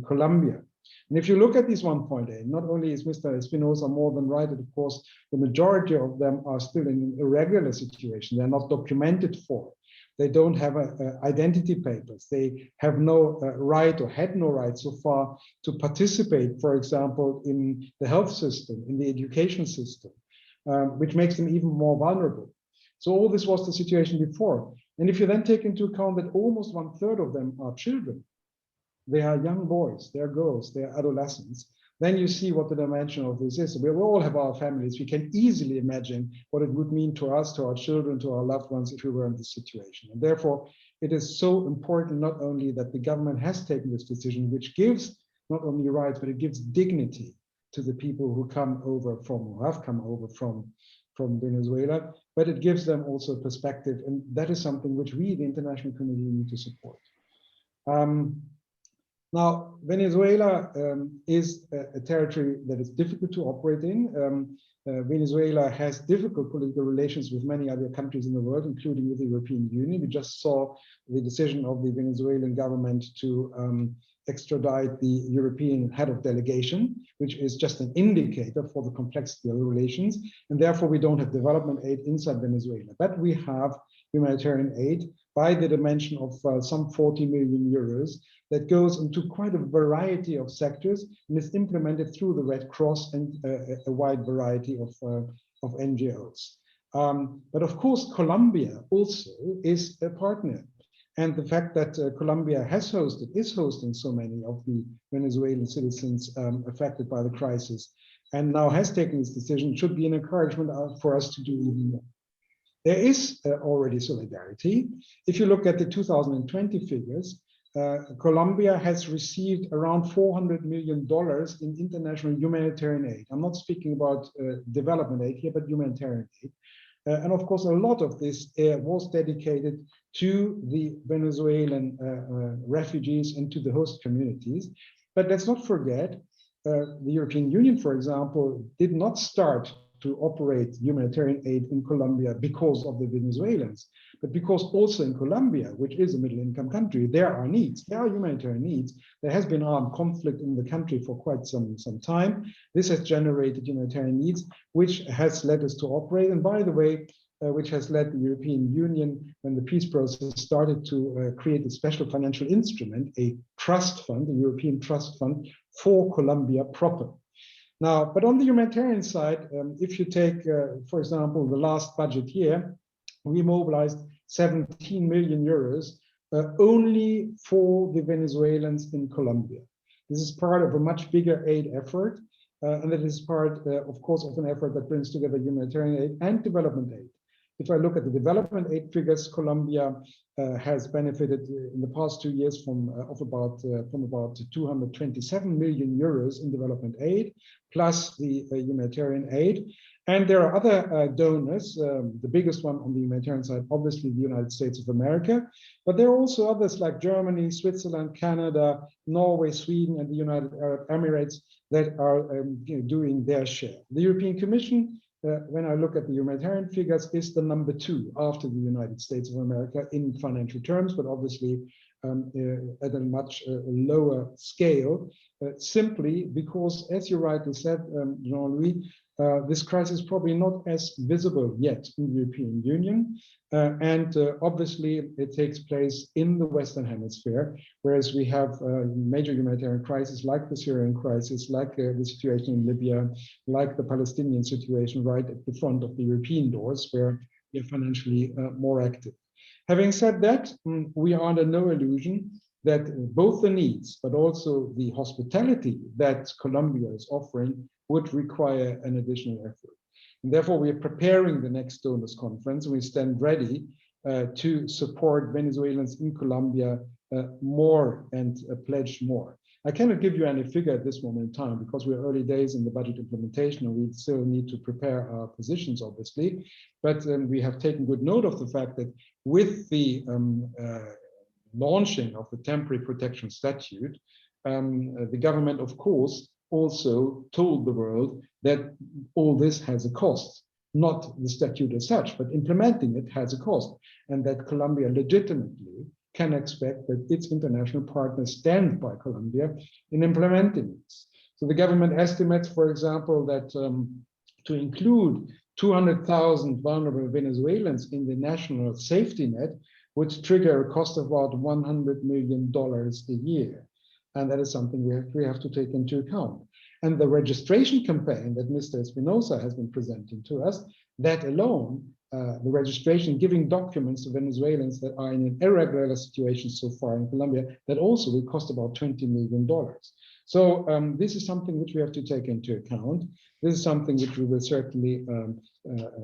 Colombia. And if you look at these 1.8, not only is Mr. Espinosa more than right, that of course, the majority of them are still in an irregular situation. They're not documented for. They don't have identity papers. They have no right or had no right so far to participate, for example, in the health system, in the education system, which makes them even more vulnerable. So all this was the situation before. And if you then take into account that almost 1/3 of them are children, they are young boys, they are girls, they are adolescents, then you see what the dimension of this is. We all have our families. We can easily imagine what it would mean to us, to our children, to our loved ones if we were in this situation. And therefore, it is so important not only that the government has taken this decision, which gives not only rights, but it gives dignity to the people who come over from, or have come over from Venezuela, but it gives them also perspective. And that is something which we, the international community, need to support. Now, Venezuela is a territory that is difficult to operate in. Venezuela has difficult political relations with many other countries in the world, including with the European Union. We just saw the decision of the Venezuelan government to extradite the European head of delegation, which is just an indicator for the complexity of the relations. And therefore, we don't have development aid inside Venezuela, but we have humanitarian aid by the dimension of some 40 million euros that goes into quite a variety of sectors and is implemented through the Red Cross and a wide variety of NGOs. But of course, Colombia also is a partner. And the fact that Colombia is hosting so many of the Venezuelan citizens affected by the crisis and now has taken this decision should be an encouragement for us to do even more. There is already solidarity. If you look at the 2020 figures, Colombia has received around $400 million in international humanitarian aid. I'm not speaking about development aid here, but humanitarian aid. And of course, a lot of this was dedicated to the Venezuelan refugees and to the host communities. But let's not forget, the European Union, for example, did not start to operate humanitarian aid in Colombia because of the Venezuelans, but because also in Colombia, which is a middle-income country, there are needs, there are humanitarian needs. There has been armed conflict in the country for quite some time. This has generated humanitarian needs, which has led us to operate. And by the way, which has led the European Union, when the peace process started, to create a special financial instrument, a trust fund, a European trust fund for Colombia proper. Now, but on the humanitarian side, if you take, for example, the last budget year, we mobilized 17 million euros only for the Venezuelans in Colombia. This is part of a much bigger aid effort, and it is part, of course, of an effort that brings together humanitarian aid and development aid. If I look at the development aid figures, Colombia has benefited in the past 2 years from about 227 million euros in development aid, plus the humanitarian aid. And there are other donors, the biggest one on the humanitarian side, obviously the United States of America, but there are also others like Germany, Switzerland, Canada, Norway, Sweden, and the United Arab Emirates that are doing their share. The European Commission, when I look at the humanitarian figures, is the number 2 after the United States of America in financial terms, but obviously at a much lower scale, simply because, as you rightly said, Jean-Louis, this crisis is probably not as visible yet in the European Union. And obviously, it takes place in the Western Hemisphere, whereas we have major humanitarian crises like the Syrian crisis, like the situation in Libya, like the Palestinian situation right at the front of the European doors, where we are financially more active. Having said that, we are under no illusion that both the needs, but also the hospitality that Colombia is offering would require an additional effort. And therefore, we are preparing the next donors conference, and we stand ready to support Venezuelans in Colombia more and pledge more. I cannot give you any figure at this moment in time because we're early days in the budget implementation and we still need to prepare our positions, obviously. But we have taken good note of the fact that with the launching of the Temporary Protection Statute, the government, of course, also told the world that all this has a cost, not the statute as such, but implementing it has a cost, and that Colombia legitimately can expect that its international partners stand by Colombia in implementing it. So the government estimates, for example, that to include 200,000 vulnerable Venezuelans in the national safety net would trigger a cost of about $100 million a year. And that is something we have to take into account. And the registration campaign that Mr. Espinosa has been presenting to us, that alone, the registration, giving documents to Venezuelans that are in an irregular situation so far in Colombia, that also will cost about $20 million. So this is something which we have to take into account. This is something which we will certainly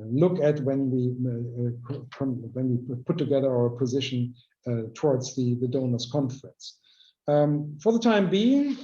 look at when we put together our position towards the donors conference. For the time being,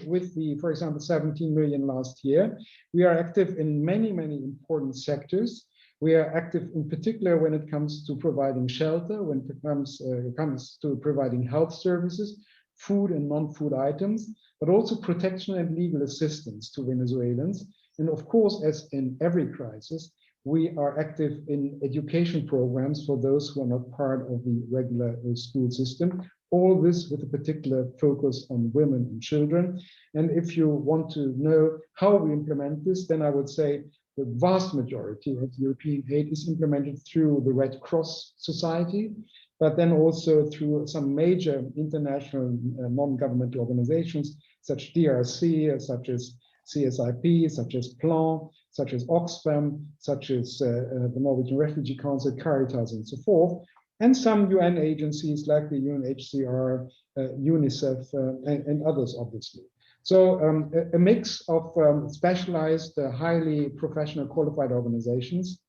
with the, for example, 17 million last year, we are active in many, many important sectors. We are active in particular when it comes to providing shelter, when it comes to providing health services, food and non-food items, but also protection and legal assistance to Venezuelans. And of course, as in every crisis, we are active in education programs for those who are not part of the regular school system. All this with a particular focus on women and children. And if you want to know how we implement this, then I would say the vast majority of European aid is implemented through the Red Cross Society, but then also through some major international non-governmental organizations, such as DRC, such as CSIP, such as Plan, such as Oxfam, such as the Norwegian Refugee Council, Caritas, and so forth, and some UN agencies like the UNHCR, UNICEF, and others, obviously. So a mix of specialized, highly professional, qualified organizations,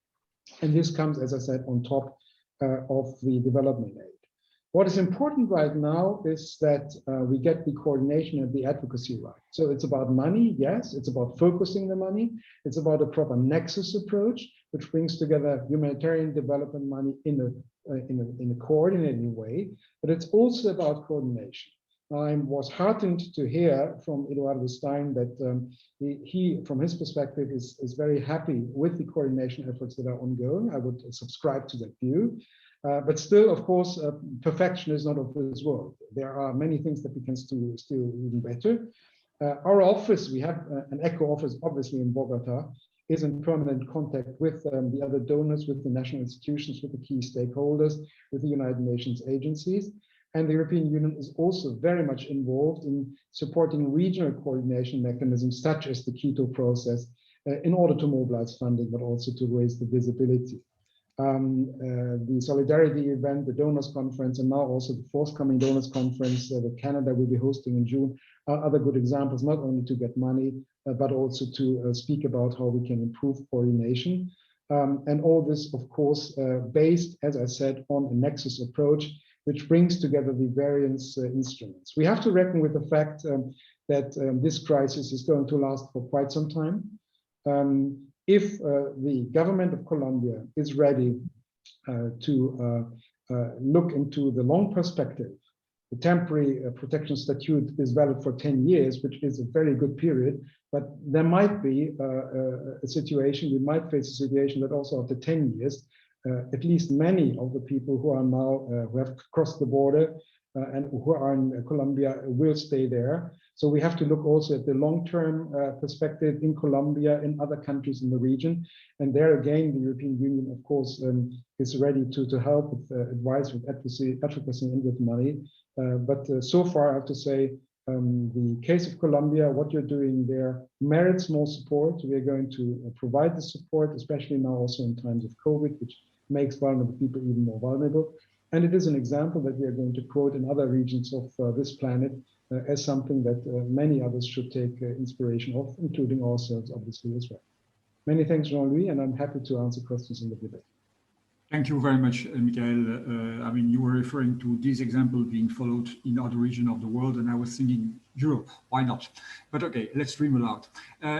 and this comes, as I said, on top of the development aid. What is important right now is that we get the coordination and the advocacy right. So it's about money, yes, it's about focusing the money, it's about a proper nexus approach, which brings together humanitarian development money in a coordinated way, but it's also about coordination. I was heartened to hear from Eduardo Stein that he, from his perspective, is very happy with the coordination efforts that are ongoing. I would subscribe to that view. But still, of course, perfection is not of this world. There are many things that we can still even better. Our office, we have an ECHO office, obviously in Bogota, is in permanent contact with the other donors, with the national institutions, with the key stakeholders, with the United Nations agencies. And the European Union is also very much involved in supporting regional coordination mechanisms, such as the Quito process, in order to mobilize funding, but also to raise the visibility. The Solidarity event, the Donors Conference, and now also the forthcoming Donors Conference that Canada will be hosting in June are other good examples, not only to get money, but also to speak about how we can improve coordination. And all this, of course, based, as I said, on a nexus approach, which brings together the various instruments. We have to reckon with the fact that this crisis is going to last for quite some time. if the government of Colombia is ready to look into the long perspective, the temporary protection statute is valid for 10 years, which is a very good period, but there might be a situation, we might face a situation that also after 10 years, at least many of the people who are now, who have crossed the border and who are in Colombia will stay there. So we have to look also at the long-term perspective in Colombia, in other countries in the region. And there again, the European Union, of course, is ready to help with advice, with advocacy and with money. But so far, I have to say, the case of Colombia, what you're doing there merits more support. We are going to provide the support, especially now also in times of COVID, which makes vulnerable people even more vulnerable. And it is an example that we are going to quote in other regions of this planet as something that many others should take inspiration of, including ourselves, obviously, as well. Many thanks, Jean-Louis, and I'm happy to answer questions in the debate. Thank you very much, Michael. I mean, you were referring to this example being followed in other regions of the world, and I was thinking, Europe, why not? But okay, let's dream aloud.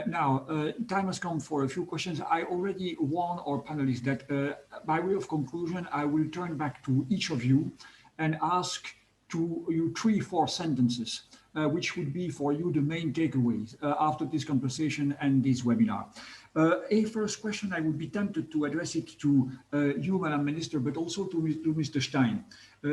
Now, time has come for a few questions. I already warned our panelists that by way of conclusion, I will turn back to each of you and ask to you 3-4 sentences, which would be for you the main takeaways after this conversation and this webinar. A first question, I would be tempted to address it to you, Madam Minister, but also to Mr. Stein.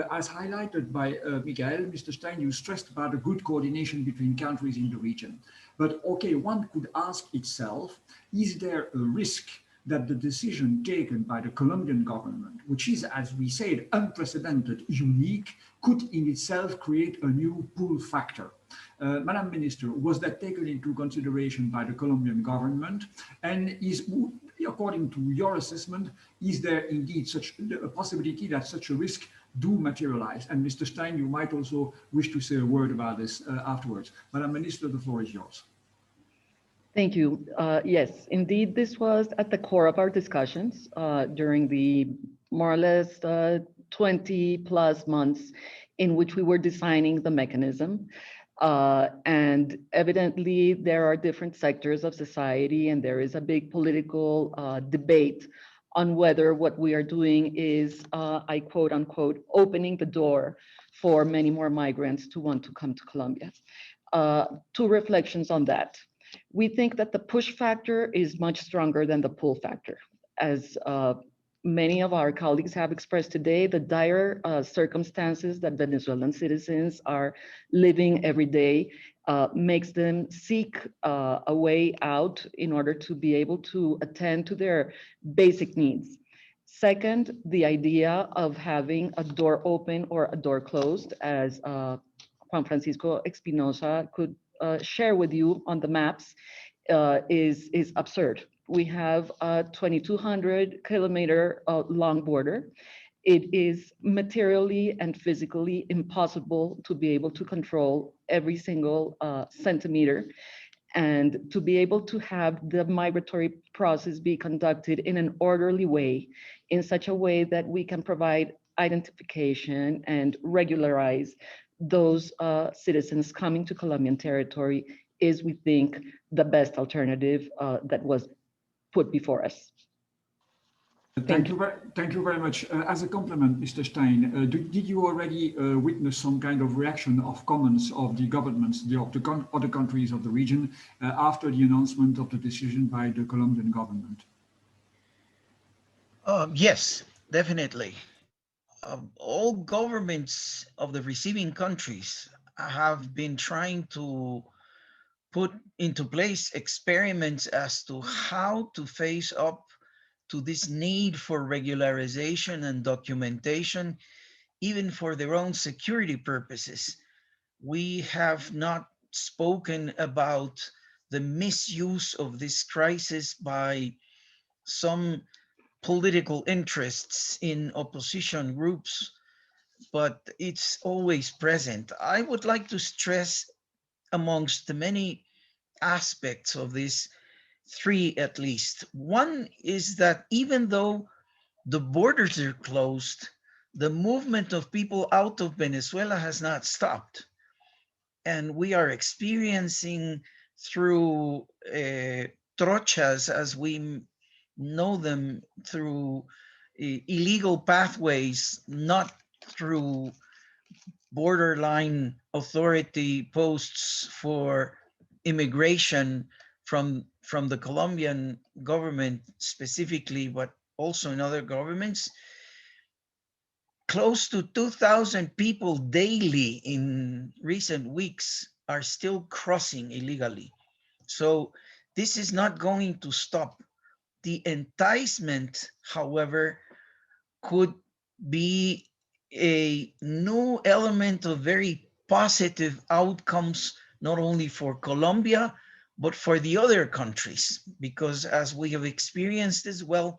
As highlighted by Michael, Mr. Stein, you stressed about a good coordination between countries in the region. But okay, one could ask itself, is there a risk that the decision taken by the Colombian government, which is, as we said, unprecedented, unique, could in itself create a new pull factor? Madam Minister, was that taken into consideration by the Colombian government? And is, according to your assessment, is there indeed such a possibility that such a risk do materialize? And Mr. Stein, you might also wish to say a word about this afterwards. Madam Minister, the floor is yours. Thank you. Yes, indeed, this was at the core of our discussions during the more or less 20 plus months in which we were designing the mechanism. And evidently, there are different sectors of society, and there is a big political debate on whether what we are doing is, I quote unquote, opening the door for many more migrants to want to come to Colombia. 2 reflections on that. We think that the push factor is much stronger than the pull factor. As many of our colleagues have expressed today, the dire circumstances that Venezuelan citizens are living every day makes them seek a way out in order to be able to attend to their basic needs. Second, the idea of having a door open or a door closed, as Juan Francisco Espinosa could share with you on the maps, is absurd. We have a 2,200 kilometer long border. It is materially and physically impossible to be able to control every single centimeter, and to be able to have the migratory process be conducted in an orderly way, in such a way that we can provide identification and regularize those citizens coming to Colombian territory is, we think, the best alternative that was put before us. Thank you very much. As a compliment, Mr. Stein, did you already witness some kind of reaction of comments of the governments of the other countries of the region after the announcement of the decision by the Colombian government? Yes, definitely. All governments of the receiving countries have been trying to put into place experiments as to how to face up to this need for regularization and documentation, even for their own security purposes. We have not spoken about the misuse of this crisis by some political interests in opposition groups, but it's always present. I would like to stress, amongst the many aspects of this, 3 at least. One is that even though the borders are closed, the movement of people out of Venezuela has not stopped. And we are experiencing through trochas, as we know them, through illegal pathways, not through borderline authority posts for immigration from the Colombian government specifically, but also in other governments. Close to 2,000 people daily in recent weeks are still crossing illegally. So this is not going to stop. The enticement, however, could be a new element of very positive outcomes, not only for Colombia, but for the other countries, because as we have experienced as well,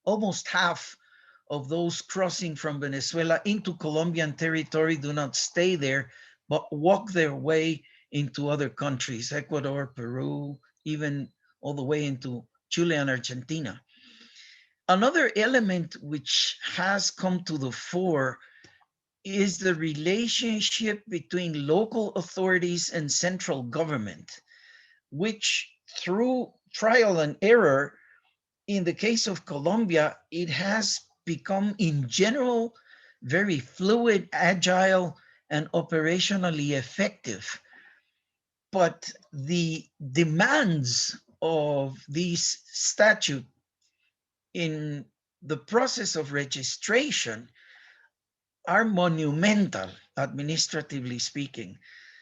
almost half of those crossing from Venezuela into Colombian territory do not stay there, but walk their way into other countries, Ecuador, Peru, even all the way into Chile and Argentina. Another element which has come to the fore is the relationship between local authorities and central government, which through trial and error, in the case of Colombia, it has become in general very fluid, agile, and operationally effective. But the demands of this statute in the process of registration are monumental, administratively speaking.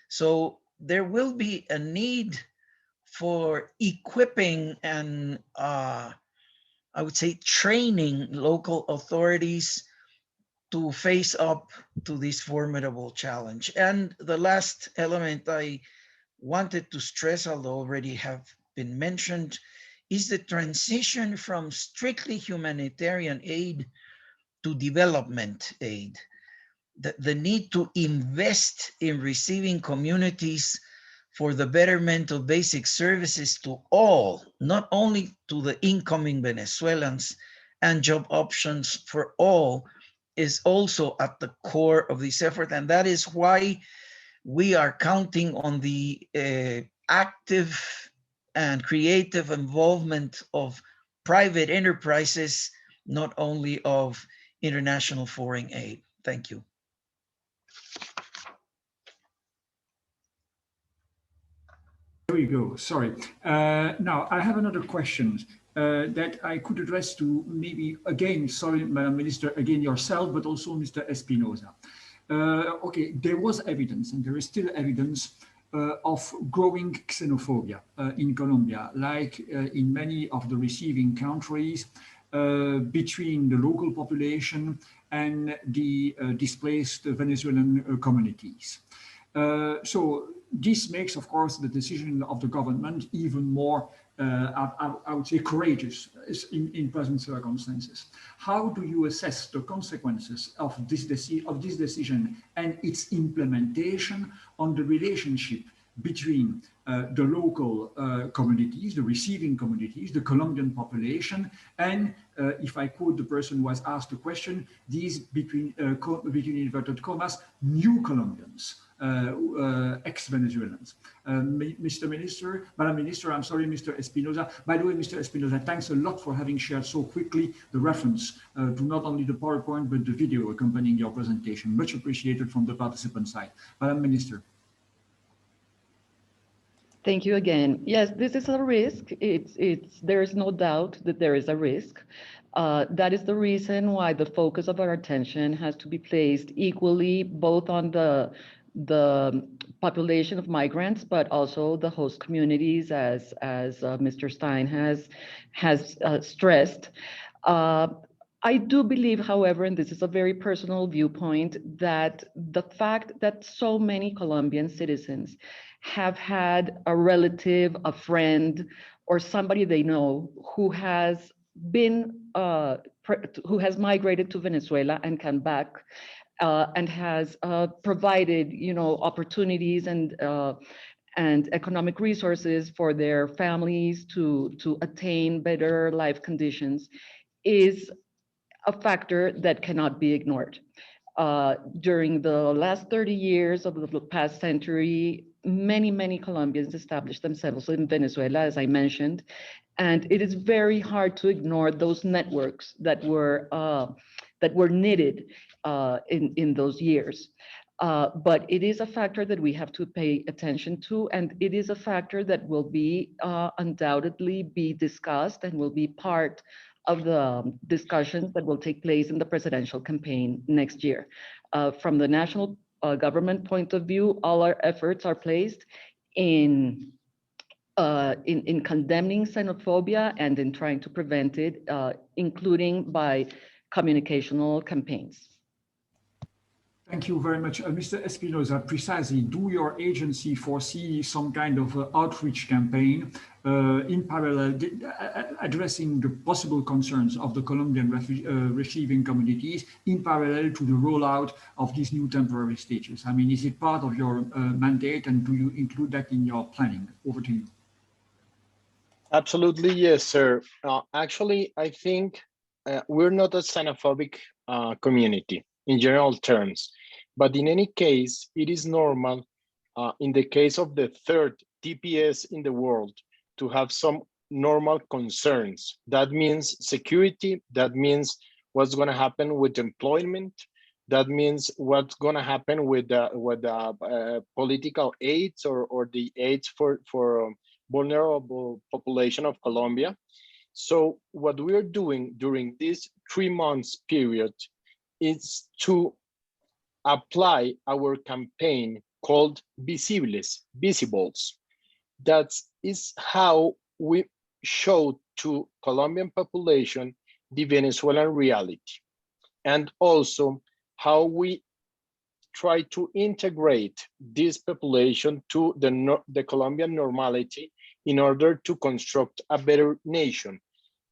So there will be a need for equipping and I would say training local authorities to face up to this formidable challenge. And the last element I wanted to stress, although already have been mentioned, is the transition from strictly humanitarian aid to development aid. The need to invest in receiving communities for the betterment of basic services to all, not only to the incoming Venezuelans, and job options for all is also at the core of this effort. And that is why we are counting on the active and creative involvement of private enterprises, not only of international foreign aid. Thank you. There you go. Sorry. Now, I have another question that I could address to maybe, again, sorry, Madam Minister, again yourself, but also Mr. Espinosa. Okay, there was evidence, and there is still evidence of growing xenophobia in Colombia, like in many of the receiving countries, between the local population and the displaced Venezuelan communities. So this makes, of course, the decision of the government even more, I would say, courageous in present circumstances. How do you assess the consequences of this decision and its implementation on the relationship between the local communities, the receiving communities, the Colombian population, and if I quote the person who has asked the question, these between inverted commas, new Colombians, ex-Venezuelans. Mr. Minister, Madam Minister, I'm sorry, Mr. Espinosa. By the way, Mr. Espinosa, thanks a lot for having shared so quickly the reference to not only the PowerPoint, but the video accompanying your presentation. Much appreciated from the participant side. Madam Minister. Thank you again. Yes, this is a risk. There is no doubt that there is a risk. That is the reason why the focus of our attention has to be placed equally both on the population of migrants, but also the host communities, as Mr. Stein has stressed. I do believe, however, and this is a very personal viewpoint, that the fact that so many Colombian citizens have had a relative, a friend, or somebody they know who has been who has migrated to Venezuela and come back and has provided, opportunities and economic resources for their families to attain better life conditions is a factor that cannot be ignored. During the last 30 years of the past century, many Colombians established themselves in Venezuela, as I mentioned, and it is very hard to ignore those networks that were knitted in those years. But it is a factor that we have to pay attention to, and it is a factor that will be undoubtedly be discussed and will be part of the discussions that will take place in the presidential campaign next year. From the national government point of view, all our efforts are placed in condemning xenophobia and in trying to prevent it, including by communicational campaigns. Thank you very much. Mr. Espinosa, precisely, do your agency foresee some kind of outreach campaign in parallel, addressing the possible concerns of the Colombian receiving communities in parallel to the rollout of these new temporary status? I mean, is it part of your mandate, and do you include that in your planning? Over to you. Absolutely, yes, sir. Actually, I think we're not a xenophobic community in general terms, but in any case, it is normal in the case of the third TPS in the world to have some normal concerns. That means security, that means what's going to happen with employment, that means what's going to happen with political aids or the aids for vulnerable population of Colombia. So what we're doing during this 3 months period is to apply our campaign called Visibles. That is how we show to Colombian population the Venezuelan reality, and also how we try to integrate this population to the Colombian normality in order to construct a better nation.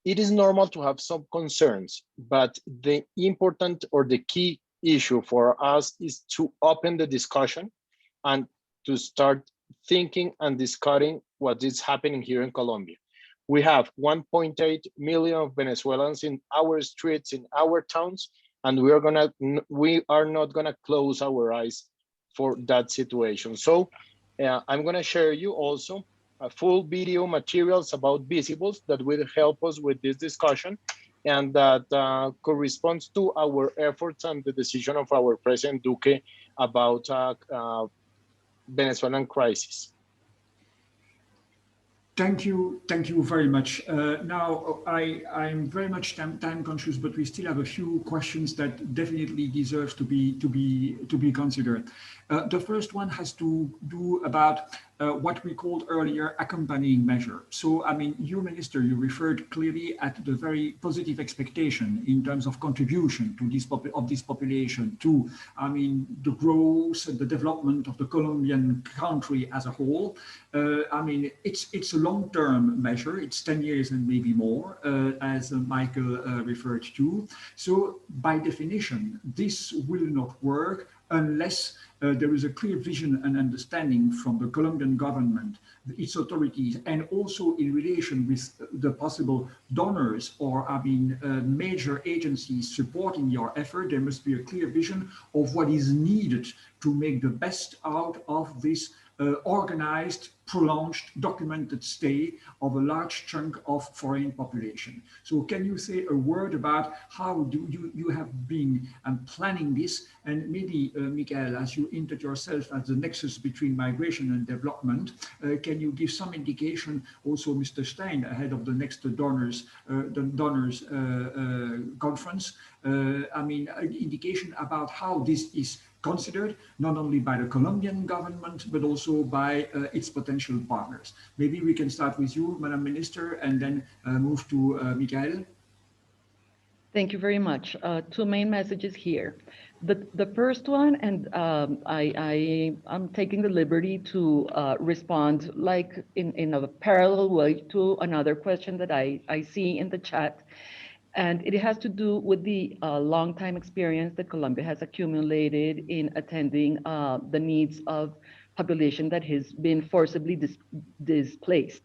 It is normal to have some concerns, but the important or the key issue for us is to open the discussion and to start thinking and discussing what is happening here in Colombia. We have 1.8 million Venezuelans in our streets, in our towns, and we are not gonna close our eyes for that situation. So I'm gonna share you also full video materials about Visibles that will help us with this discussion, and that corresponds to our efforts and the decision of our President Duque about Venezuelan crisis. Thank you very much. Now, I'm very much time conscious, but we still have a few questions that definitely deserve to be considered. The first one has to do about what we called earlier accompanying measure. So, I mean, you, Minister, you referred clearly at the very positive expectation in terms of contribution to this population to, I mean, the growth and the development of the Colombian country as a whole. I mean, it's a long-term measure. It's 10 years and maybe more, as Michael referred to. So, by definition, this will not work unless there is a clear vision and understanding from the Colombian government, its authorities, and also in relation with the possible donors or, I mean, major agencies supporting your effort. There must be a clear vision of what is needed to make the best out of this organized, prolonged, documented stay of a large chunk of foreign population. So can you say a word about how do you have been planning this? And maybe, Michael, as you entered yourself as the nexus between migration and development, can you give some indication, also Mr. Stein, ahead of the next donors conference, I mean, an indication about how this is considered, not only by the Colombian government, but also by its potential partners. Maybe we can start with you, Madam Minister, and then move to Michael. Thank you very much. Two main messages here. The first one, and I'm taking the liberty to respond like in a parallel way to another question that I see in the chat. And it has to do with the long time experience that Colombia has accumulated in attending the needs of population that has been forcibly displaced.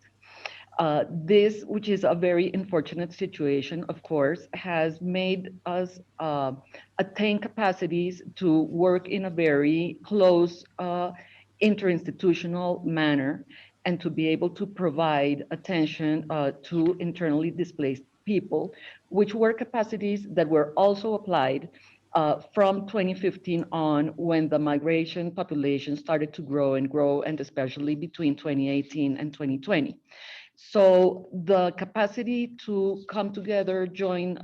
This, which is a very unfortunate situation, of course, has made us attain capacities to work in a very close interinstitutional manner, and to be able to provide attention to internally displaced people, which were capacities that were also applied from 2015 on, when the migration population started to grow, and especially between 2018 and 2020. So the capacity to come together, join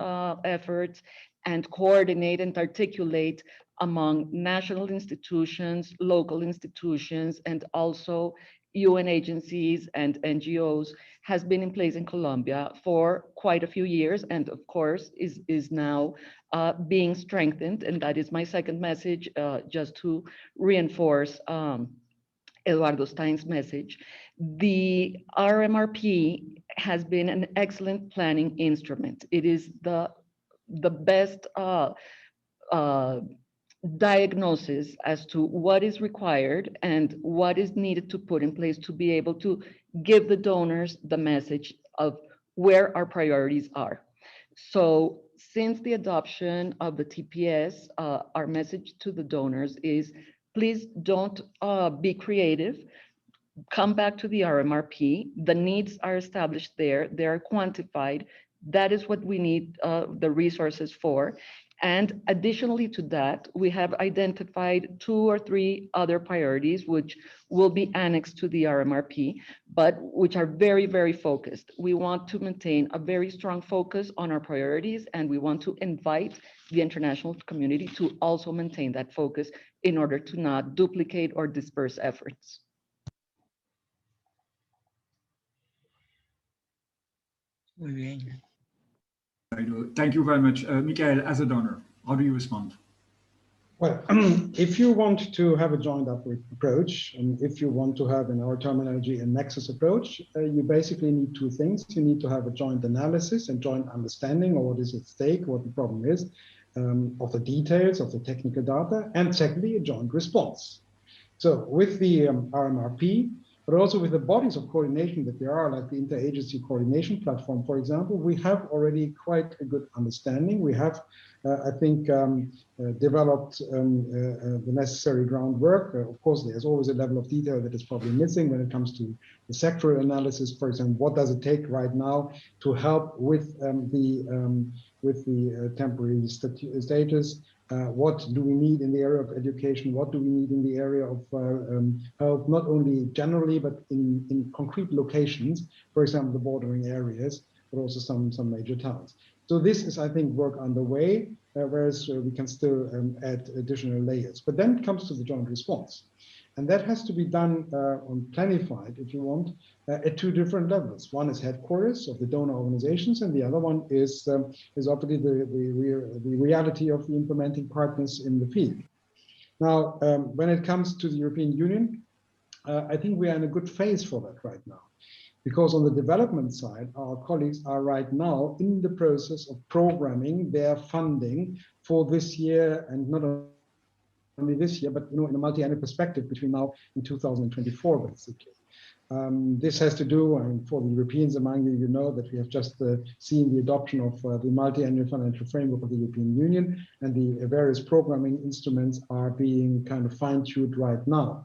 efforts, and coordinate and articulate among national institutions, local institutions, and also UN agencies and NGOs has been in place in Colombia for quite a few years, and of course is now being strengthened. And that is my second message, just to reinforce Eduardo Stein's message. The RMRP has been an excellent planning instrument. It is the best diagnosis as to what is required and what is needed to put in place to be able to give the donors the message of where our priorities are. So since the adoption of the TPS, our message to the donors is, please don't be creative. Come back to the RMRP. The needs are established there. They are quantified. That is what we need the resources for. And additionally to that, we have identified 2 or 3 other priorities which will be annexed to the RMRP, but which are very, very focused. We want to maintain a very strong focus on our priorities, and we want to invite the international community to also maintain that focus in order to not duplicate or disperse efforts. Muy bien. Thank you very much. Michael, as a donor, how do you respond? Well, if you want to have a joined up approach, and if you want to have, in our terminology, a nexus approach, you basically need 2 things. You need to have a joint analysis and joint understanding of what is at stake, what the problem is, of the details of the technical data, and secondly, a joint response. So with the RMRP, but also with the bodies of coordination that there are, like the interagency coordination platform, for example, we have already quite a good understanding. We have, I think, developed the necessary groundwork. Of course, there's always a level of detail that is probably missing when it comes to the sectoral analysis. For example, what does it take right now to help with the temporary status? What do we need in the area of education? What do we need in the area of help, not only generally, but in concrete locations, for example, the bordering areas, but also some major towns. So this is, I think, work underway, whereas we can still add additional layers. But then it comes to the joint response. And that has to be done planified, if you want, at 2 different levels. One is headquarters of the donor organizations, and the other one is obviously the reality of the implementing partners in the field. Now, when it comes to the European Union, I think we are in a good phase for that right now. Because on the development side, our colleagues are right now in the process of programming their funding for this year, and not only this year, but in a multi-annual perspective between now and 2024, basically. This has to do, and for the Europeans among you, you know that we have just seen the adoption of the multi-annual financial framework of the European Union, and the various programming instruments are being kind of fine-tuned right now.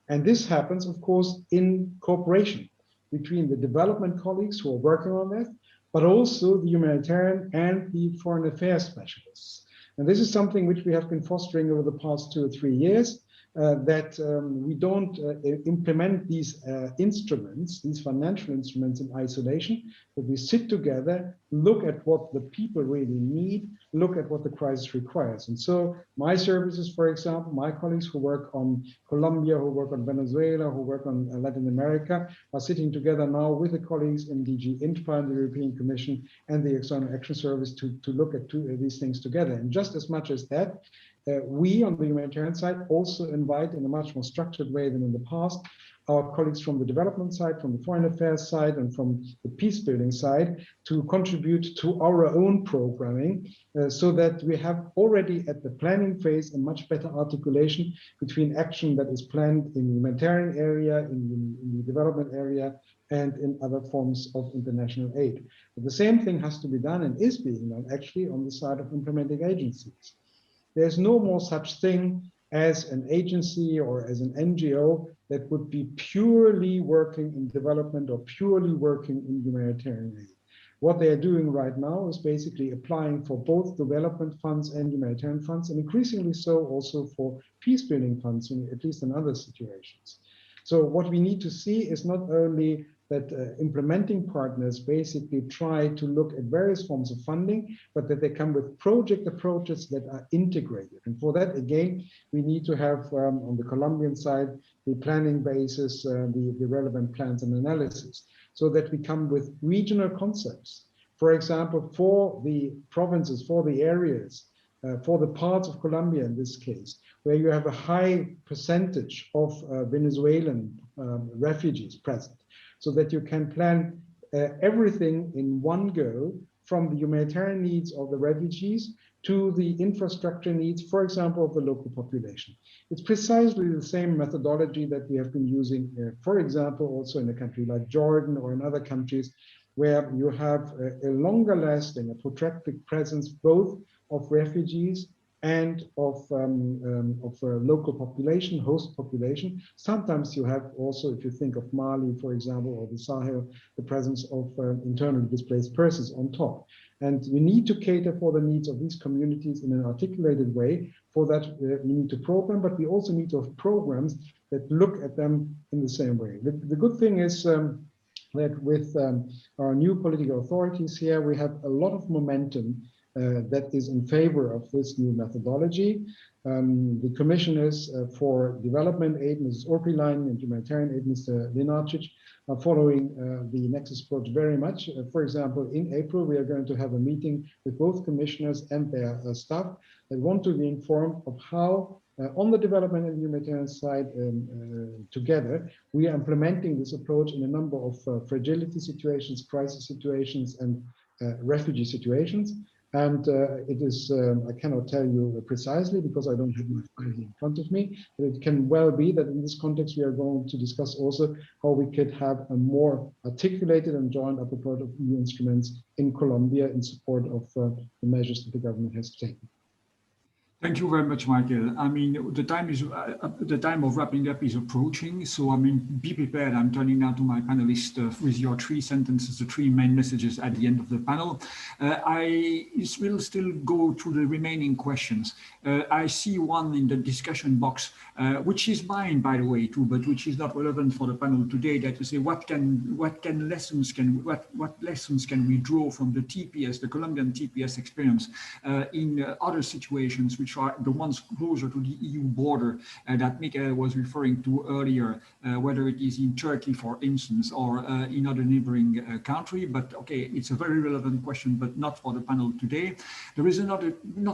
And this happens, of course, in cooperation between the development colleagues who are working on this, but also the humanitarian and the foreign affairs specialists. And this is something which we have been fostering over the past 2 or 3 years, that we don't implement these instruments, these financial instruments, in isolation, but we sit together, look at what the people really need, look at what the crisis requires. And so my services, for example, my colleagues who work on Colombia, who work on Venezuela, who work on Latin America, are sitting together now with the colleagues in DG INTPA and the European Commission and the External Action Service to look at these things together. And just as much as that, we on the humanitarian side also invite, in a much more structured way than in the past, our colleagues from the development side, from the foreign affairs side, and from the peace building side to contribute to our own programming, so that we have already at the planning phase a much better articulation between action that is planned in the humanitarian area, in the development area, and in other forms of international aid. But the same thing has to be done, and is being done actually, on the side of implementing agencies. There's no more such thing as an agency or as an NGO that would be purely working in development or purely working in humanitarian aid. What they are doing right now is basically applying for both development funds and humanitarian funds, and increasingly so also for peace-building funds, at least in other situations. So what we need to see is not only that implementing partners basically try to look at various forms of funding, but that they come with project approaches that are integrated. And for that, again, we need to have on the Colombian side, the planning basis, the relevant plans and analysis, so that we come with regional concepts. For example, for the provinces, for the areas, for the parts of Colombia in this case, where you have a high percentage of Venezuelan refugees present, so that you can plan everything in one go, from the humanitarian needs of the refugees to the infrastructure needs, for example, of the local population. It's precisely the same methodology that we have been using, for example, also in a country like Jordan or in other countries, where you have a longer lasting, a protracted presence both of refugees and of local population, host population. Sometimes you have also, if you think of Mali, for example, or the Sahel, the presence of internally displaced persons on top. And we need to cater for the needs of these communities in an articulated way. For that, we need to program, but we also need to have programs that look at them in the same way. The good thing is that with our new political authorities here, we have a lot of momentum that is in favor of this new methodology. The commissioners for development aid, Mrs. Orpilainen, and humanitarian aid, Mr. Lenarčič, are following the Nexus approach very much. For example, in April, we are going to have a meeting with both commissioners and their staff that want to be informed of how on the development and humanitarian side together, we are implementing this approach in a number of fragility situations, crisis situations, and refugee situations. And it is, I cannot tell you precisely because I don't have my file in front of me, but it can well be that in this context, we are going to discuss also how we could have a more articulated and joined up approach of EU instruments in Colombia in support of the measures that the government has taken. Thank you very much, Michael. I mean, the time of wrapping up is approaching. So, I mean, be prepared. I'm turning now to my panelists with your 3 sentences, the 3 main messages at the end of the panel. I will still go through the remaining questions. I see one in the discussion box, which is mine, by the way, too, but which is not relevant for the panel today. That you say, what lessons can we draw from the TPS, the Colombian TPS experience, in other situations which are the ones closer to the EU border that Mejia was referring to earlier, whether it is in Turkey, for instance, or in other neighboring country. But okay, it's a very relevant question, but not for the panel today. There is not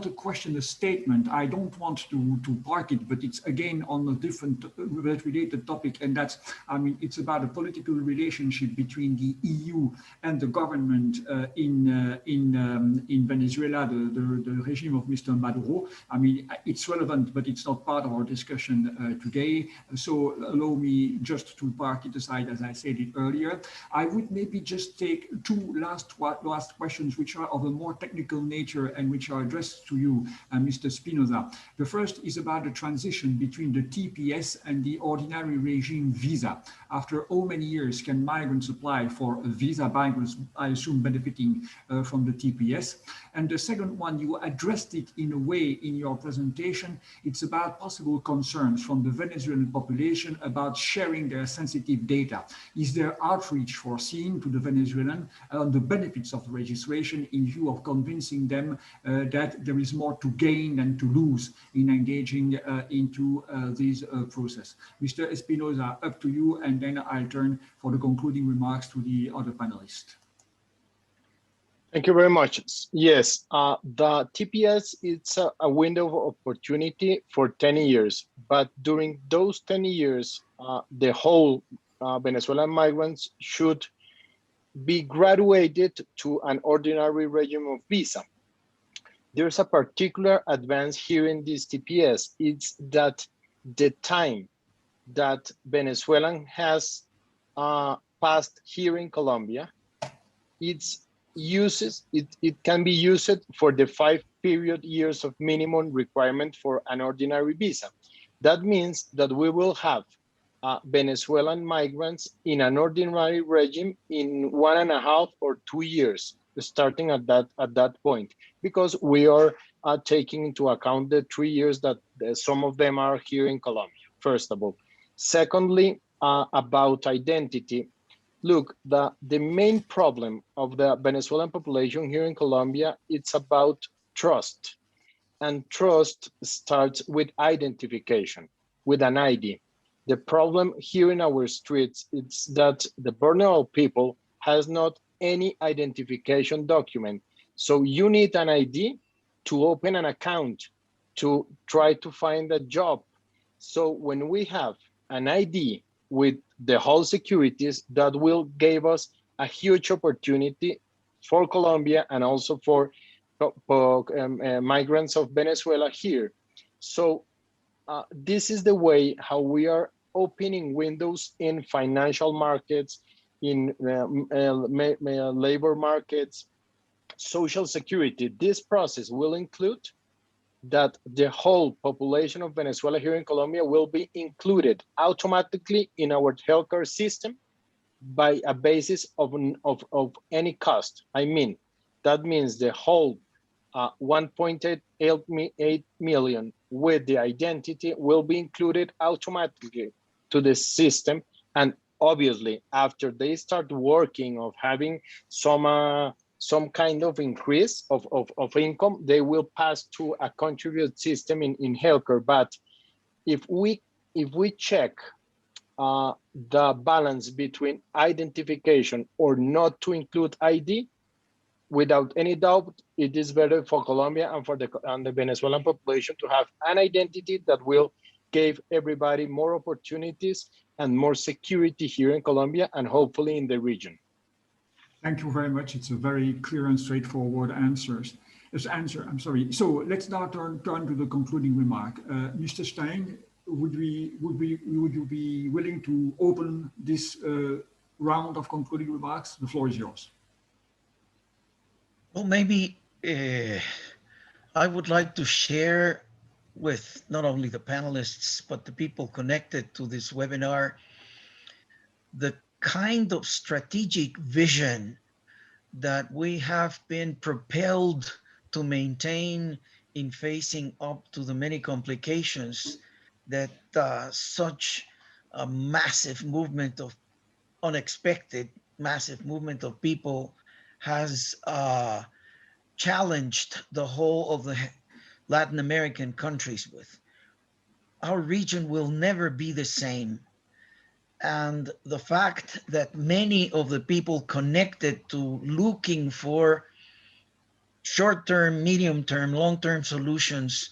a question, a statement. I don't want to park it, but it's again on a different related topic, and that's, I mean, it's about a political relationship between the EU and the government in Venezuela, the regime of Mr. Maduro. I mean, it's relevant, but it's not part of our discussion today. So allow me just to park it aside, as I said it earlier. I would maybe just take 2 last questions, which are of a more technical nature and which are addressed to you, Mr. Espinosa. The first is about the transition between the TPS and the ordinary regime visa. After how many years can migrants apply for a visa, migrants, I assume, benefiting from the TPS? And the second one, you addressed it in a way in your presentation. It's about possible concerns from the Venezuelan population about sharing their sensitive data. Is there outreach foreseen to the Venezuelan on the benefits of the registration in view of convincing them that there is more to gain than to lose in engaging into this process? Mr. Espinosa, up to you, and then I'll turn for the concluding remarks to the other panelists. Thank you very much. Yes, the TPS, it's a window of opportunity for 10 years, but during those 10 years, the whole Venezuelan migrants should be graduated to an ordinary regime of visa. There's a particular advance here in this TPS. It's that the time that Venezuelan has passed here in Colombia, it's it can be used for the 5 period years of minimum requirement for an ordinary visa. That means that we will have Venezuelan migrants in an ordinary regime in 1.5 or 2 years, starting at that point, because we are taking into account the 3 years that some of them are here in Colombia, first of all. Secondly, about identity. Look, the main problem of the Venezuelan population here in Colombia, it's about trust. And trust starts with identification, with an ID. The problem here in our streets is that the vulnerable people has not any identification document. So you need an ID to open an account, to try to find a job. So when we have an ID with the whole securities, that will give us a huge opportunity for Colombia and also for migrants of Venezuela here. So this is the way how we are opening windows in financial markets, in labor markets, social security. This process will include that the whole population of Venezuela here in Colombia will be included automatically in our healthcare system by a basis of any cost. I mean, that means the whole 1.8 million with the identity will be included automatically to the system. And obviously, after they start working of having some kind of increase of income, they will pass to a contribute system in healthcare. But if we check the balance between identification or not to include ID, without any doubt, it is better for Colombia and for the Venezuelan population to have an identity that will give everybody more opportunities and more security here in Colombia and hopefully in the region. Thank you very much. It's a very clear and straightforward answer. I'm sorry. So let's now turn to the concluding remark. Mr. Stein, would you be willing to open this round of concluding remarks? The floor is yours. Well, maybe I would like to share with not only the panelists, but the people connected to this webinar, the kind of strategic vision that we have been propelled to maintain in facing up to the many complications that such a massive movement of unexpected massive movement of people has challenged the whole of the Latin American countries with. Our region will never be the same. And the fact that many of the people connected to looking for short-term, medium-term, long-term solutions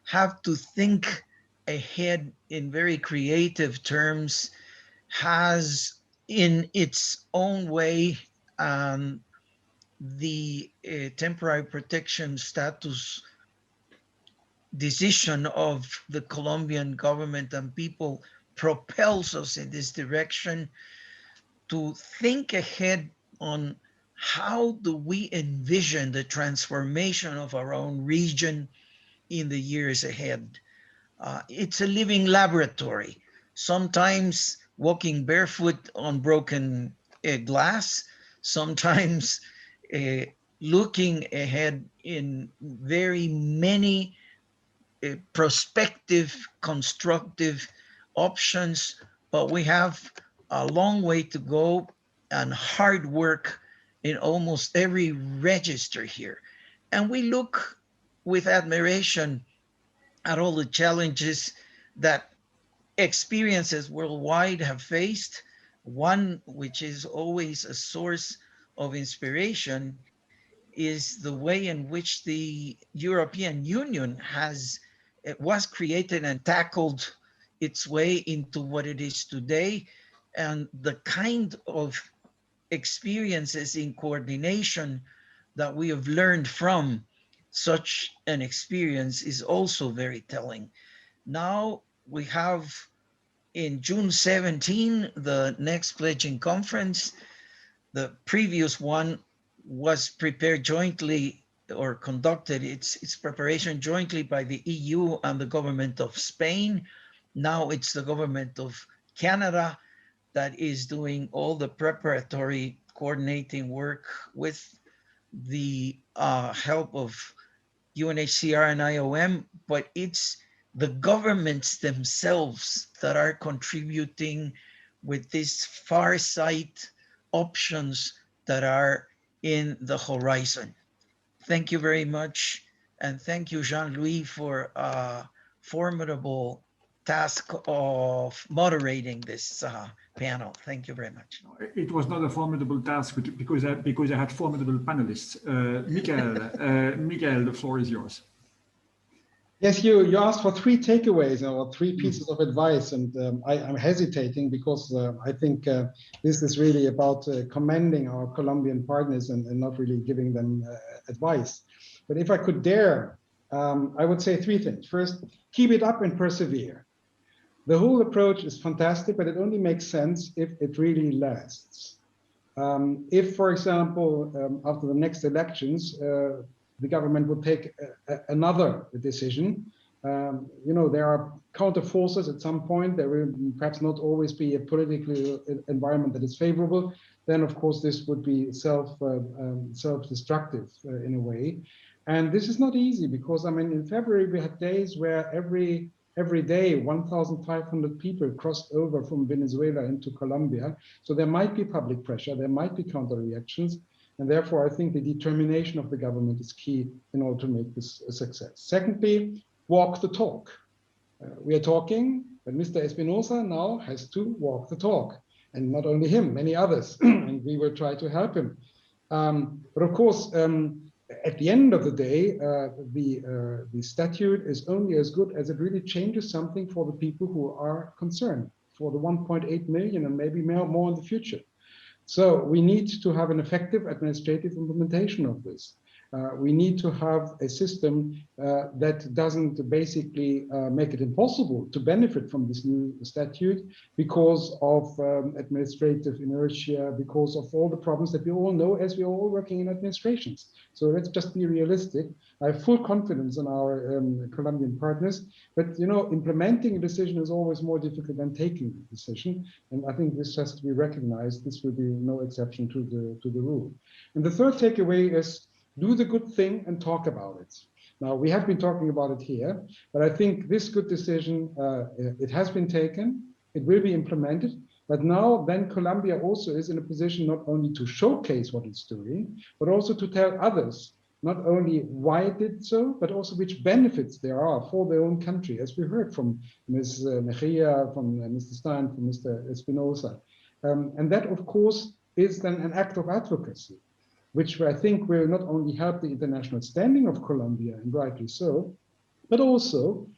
have to think ahead in very creative terms has in its own way the temporary protection status decision of the Colombian government and people propels us in this direction to think ahead on how do we envision the transformation of our own region in the years ahead. It's a living laboratory, sometimes walking barefoot on broken glass, sometimes looking ahead in very many prospective, constructive options, but we have a long way to go and hard work in almost every register here. And we look with admiration at all the challenges that experiences worldwide have faced. One which is always a source of inspiration is the way in which the European Union was created and tackled its way into what it is today, and the kind of experiences in coordination that we have learned from such an experience is also very telling. Now we have in June 17, the next pledging conference. The previous one was prepared jointly or conducted its preparation jointly by the EU and the government of Spain. Now it's the government of Canada that is doing all the preparatory coordinating work with the help of UNHCR and IOM, but it's the governments themselves that are contributing with these far sight options that are in the horizon. Thank you very much. And thank you, Jean-Louis, for a formidable task of moderating this panel. Thank you very much. It was not a formidable task because I had formidable panelists. Miguel, the floor is yours. Yes, you asked for 3 takeaways or 3 pieces of advice, and I'm hesitating because I think this is really about commending our Colombian partners and not really giving them advice. But if I could dare, I would say 3 things. First, keep it up and persevere. The whole approach is fantastic, but it only makes sense if it really lasts. If, for example, after the next elections, the government would take another decision. There are counter forces at some point. There will perhaps not always be a political environment that is favorable. Then, of course, this would be self-destructive in a way. And this is not easy because, I mean, in February, we had days where every day 1,500 people crossed over from Venezuela into Colombia. So there might be public pressure, there might be counter reactions. And therefore, I think the determination of the government is key in order to make this a success. Secondly, walk the talk. We are talking, but Mr. Espinosa now has to walk the talk. And not only him, many others. And we will try to help him. But of course, at the end of the day, the statute is only as good as it really changes something for the people who are concerned, for the 1.8 million and maybe more in the future. So we need to have an effective administrative implementation of this. We need to have a system that doesn't basically make it impossible to benefit from this new statute because of administrative inertia, because of all the problems that we all know as we are all working in administrations. So let's just be realistic. I have full confidence in our Colombian partners, but implementing a decision is always more difficult than taking the decision. And I think this has to be recognized. This will be no exception to the rule. And the third takeaway is, do the good thing and talk about it. Now, we have been talking about it here, but I think this good decision, it has been taken, it will be implemented, but now then Colombia also is in a position not only to showcase what it's doing, but also to tell others not only why it did so, but also which benefits there are for their own country, as we heard from Ms. Mejia, from Mr. Stein, from Mr. Espinosa. And that, of course, is then an act of advocacy, which I think will not only help the international standing of Colombia, and rightly so, but also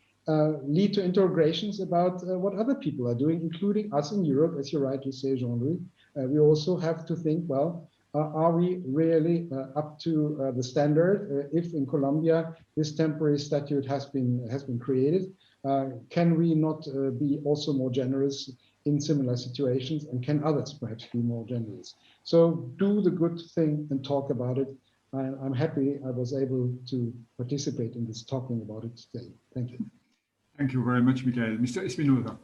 lead to interrogations about what other people are doing, including us in Europe, as you rightly say, Jean-Louis. We also have to think, well, are we really up to the standard? If in Colombia this temporary statute has been created, can we not be also more generous in similar situations, and can others perhaps be more generous? So do the good thing and talk about it. I'm happy I was able to participate in this talking about it today. Thank you. Thank you very much, Miguel. Mr. Espinosa.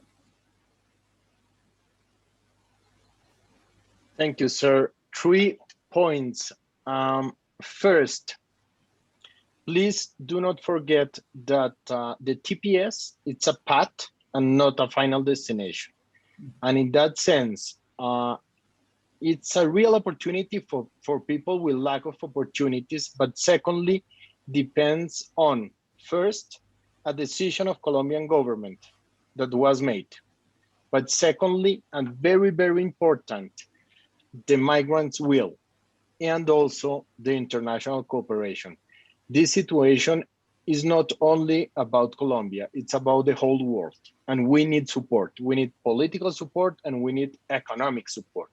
Thank you, sir. 3 points. First, please do not forget that the TPS, it's a path and not a final destination. And in that sense, it's a real opportunity for people with lack of opportunities, but secondly, depends on, first, a decision of Colombian government that was made. But secondly, and very, very important, the migrants' will, and also the international cooperation. This situation is not only about Colombia, it's about the whole world. And we need support. We need political support and we need economic support.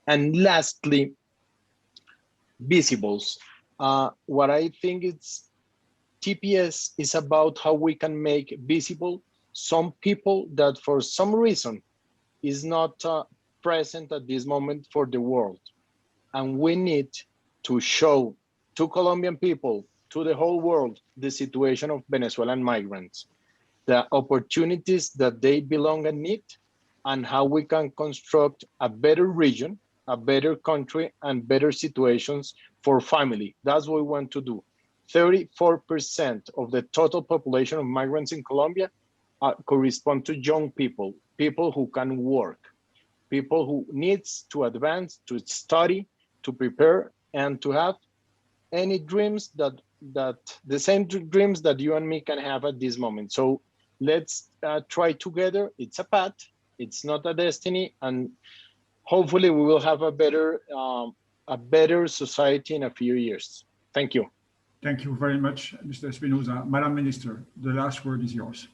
And lastly, visibles. What I think it's TPS is about how we can make visible some people that for some reason is not present at this moment for the world. And we need to show to Colombian people, to the whole world, the situation of Venezuelan migrants, the opportunities that they belong and need, and how we can construct a better region, a better country, and better situations for family. That's what we want to do. 34% of the total population of migrants in Colombia correspond to young people, people who can work, people who needs to advance, to study, to prepare, and to have any dreams that the same dreams that you and me can have at this moment. So let's try together. It's a path, it's not a destiny, and hopefully we will have a better society in a few years. Thank you. Thank you very much, Mr. Espinosa. Madam Minister, the last word is yours.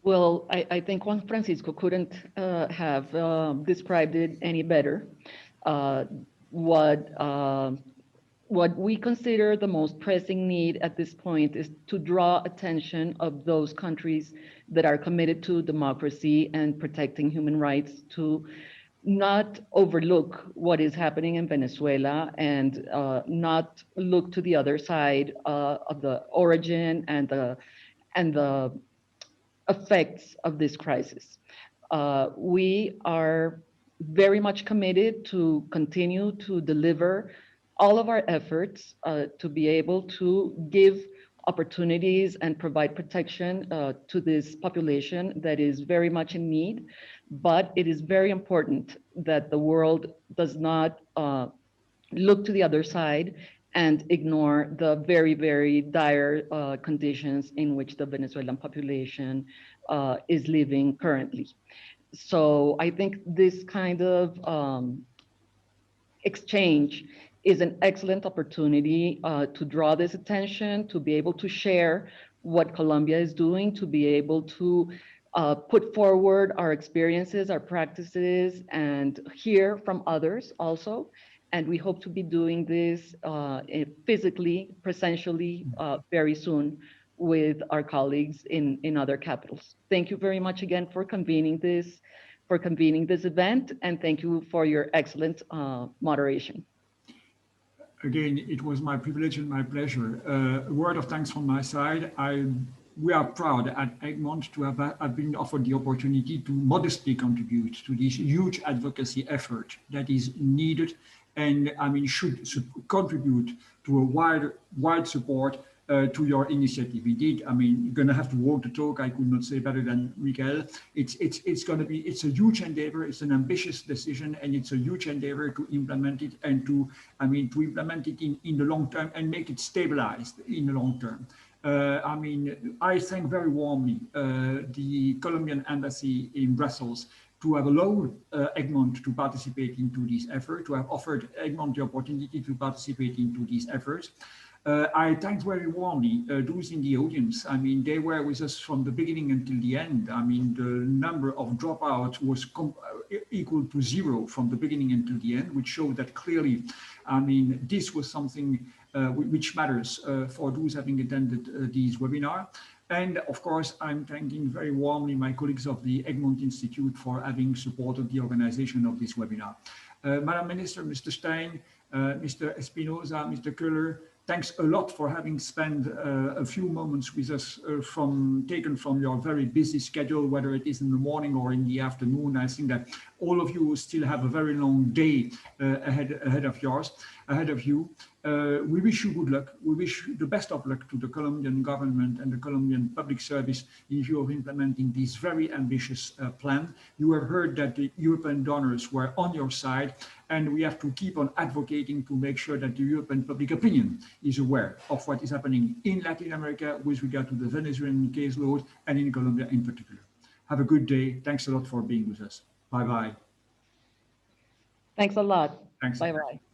Well, I think Juan Francisco couldn't have described it any better. What we consider the most pressing need at this point is to draw attention of those countries that are committed to democracy and protecting human rights to not overlook what is happening in Venezuela and not look to the other side of the origin and the effects of this crisis. We are very much committed to continue to deliver all of our efforts to be able to give opportunities and provide protection to this population that is very much in need. But it is very important that the world does not look to the other side and ignore the very, very dire conditions in which the Venezuelan population is living currently. So I think this kind of exchange is an excellent opportunity to draw this attention, to be able to share what Colombia is doing, to be able to put forward our experiences, our practices, and hear from others also. And we hope to be doing this physically, presentially, very soon with our colleagues in other capitals. Thank you very much again for convening this event, and thank you for your excellent moderation. Again, it was my privilege and my pleasure. A word of thanks from my side. We are proud at Egmont to have been offered the opportunity to modestly contribute to this huge advocacy effort that is needed and should contribute to a wide support to your initiative. Indeed, you're going to have to walk the talk. I could not say better than Miguel. It's a huge endeavor. It's an ambitious decision, and it's a huge endeavor to implement it and to implement it in the long term and make it stabilized in the long term. I thank very warmly the Colombian embassy in Brussels to have allowed Egmont to participate into this effort, to have offered Egmont the opportunity to participate into these efforts. I thank very warmly those in the audience. They were with us from the beginning until the end. The number of dropouts was equal to 0 from the beginning until the end, which showed that clearly, this was something which matters for those having attended this webinar. And of course, I'm thanking very warmly my colleagues of the Egmont Institute for having supported the organization of this webinar. Madam Minister, Mr. Stein, Mr. Espinosa, Mr. Köhler, thanks a lot for having spent a few moments with us taken from your very busy schedule, whether it is in the morning or in the afternoon. I think that all of you still have a very long day ahead of you. We wish you good luck. We wish the best of luck to the Colombian government and the Colombian public service in view of implementing this very ambitious plan. You have heard that the European donors were on your side, and we have to keep on advocating to make sure that the European public opinion is aware of what is happening in Latin America with regard to the Venezuelan caseload and in Colombia in particular. Have a good day. Thanks a lot for being with us. Bye-bye. Thanks a lot. Thanks. Bye-bye.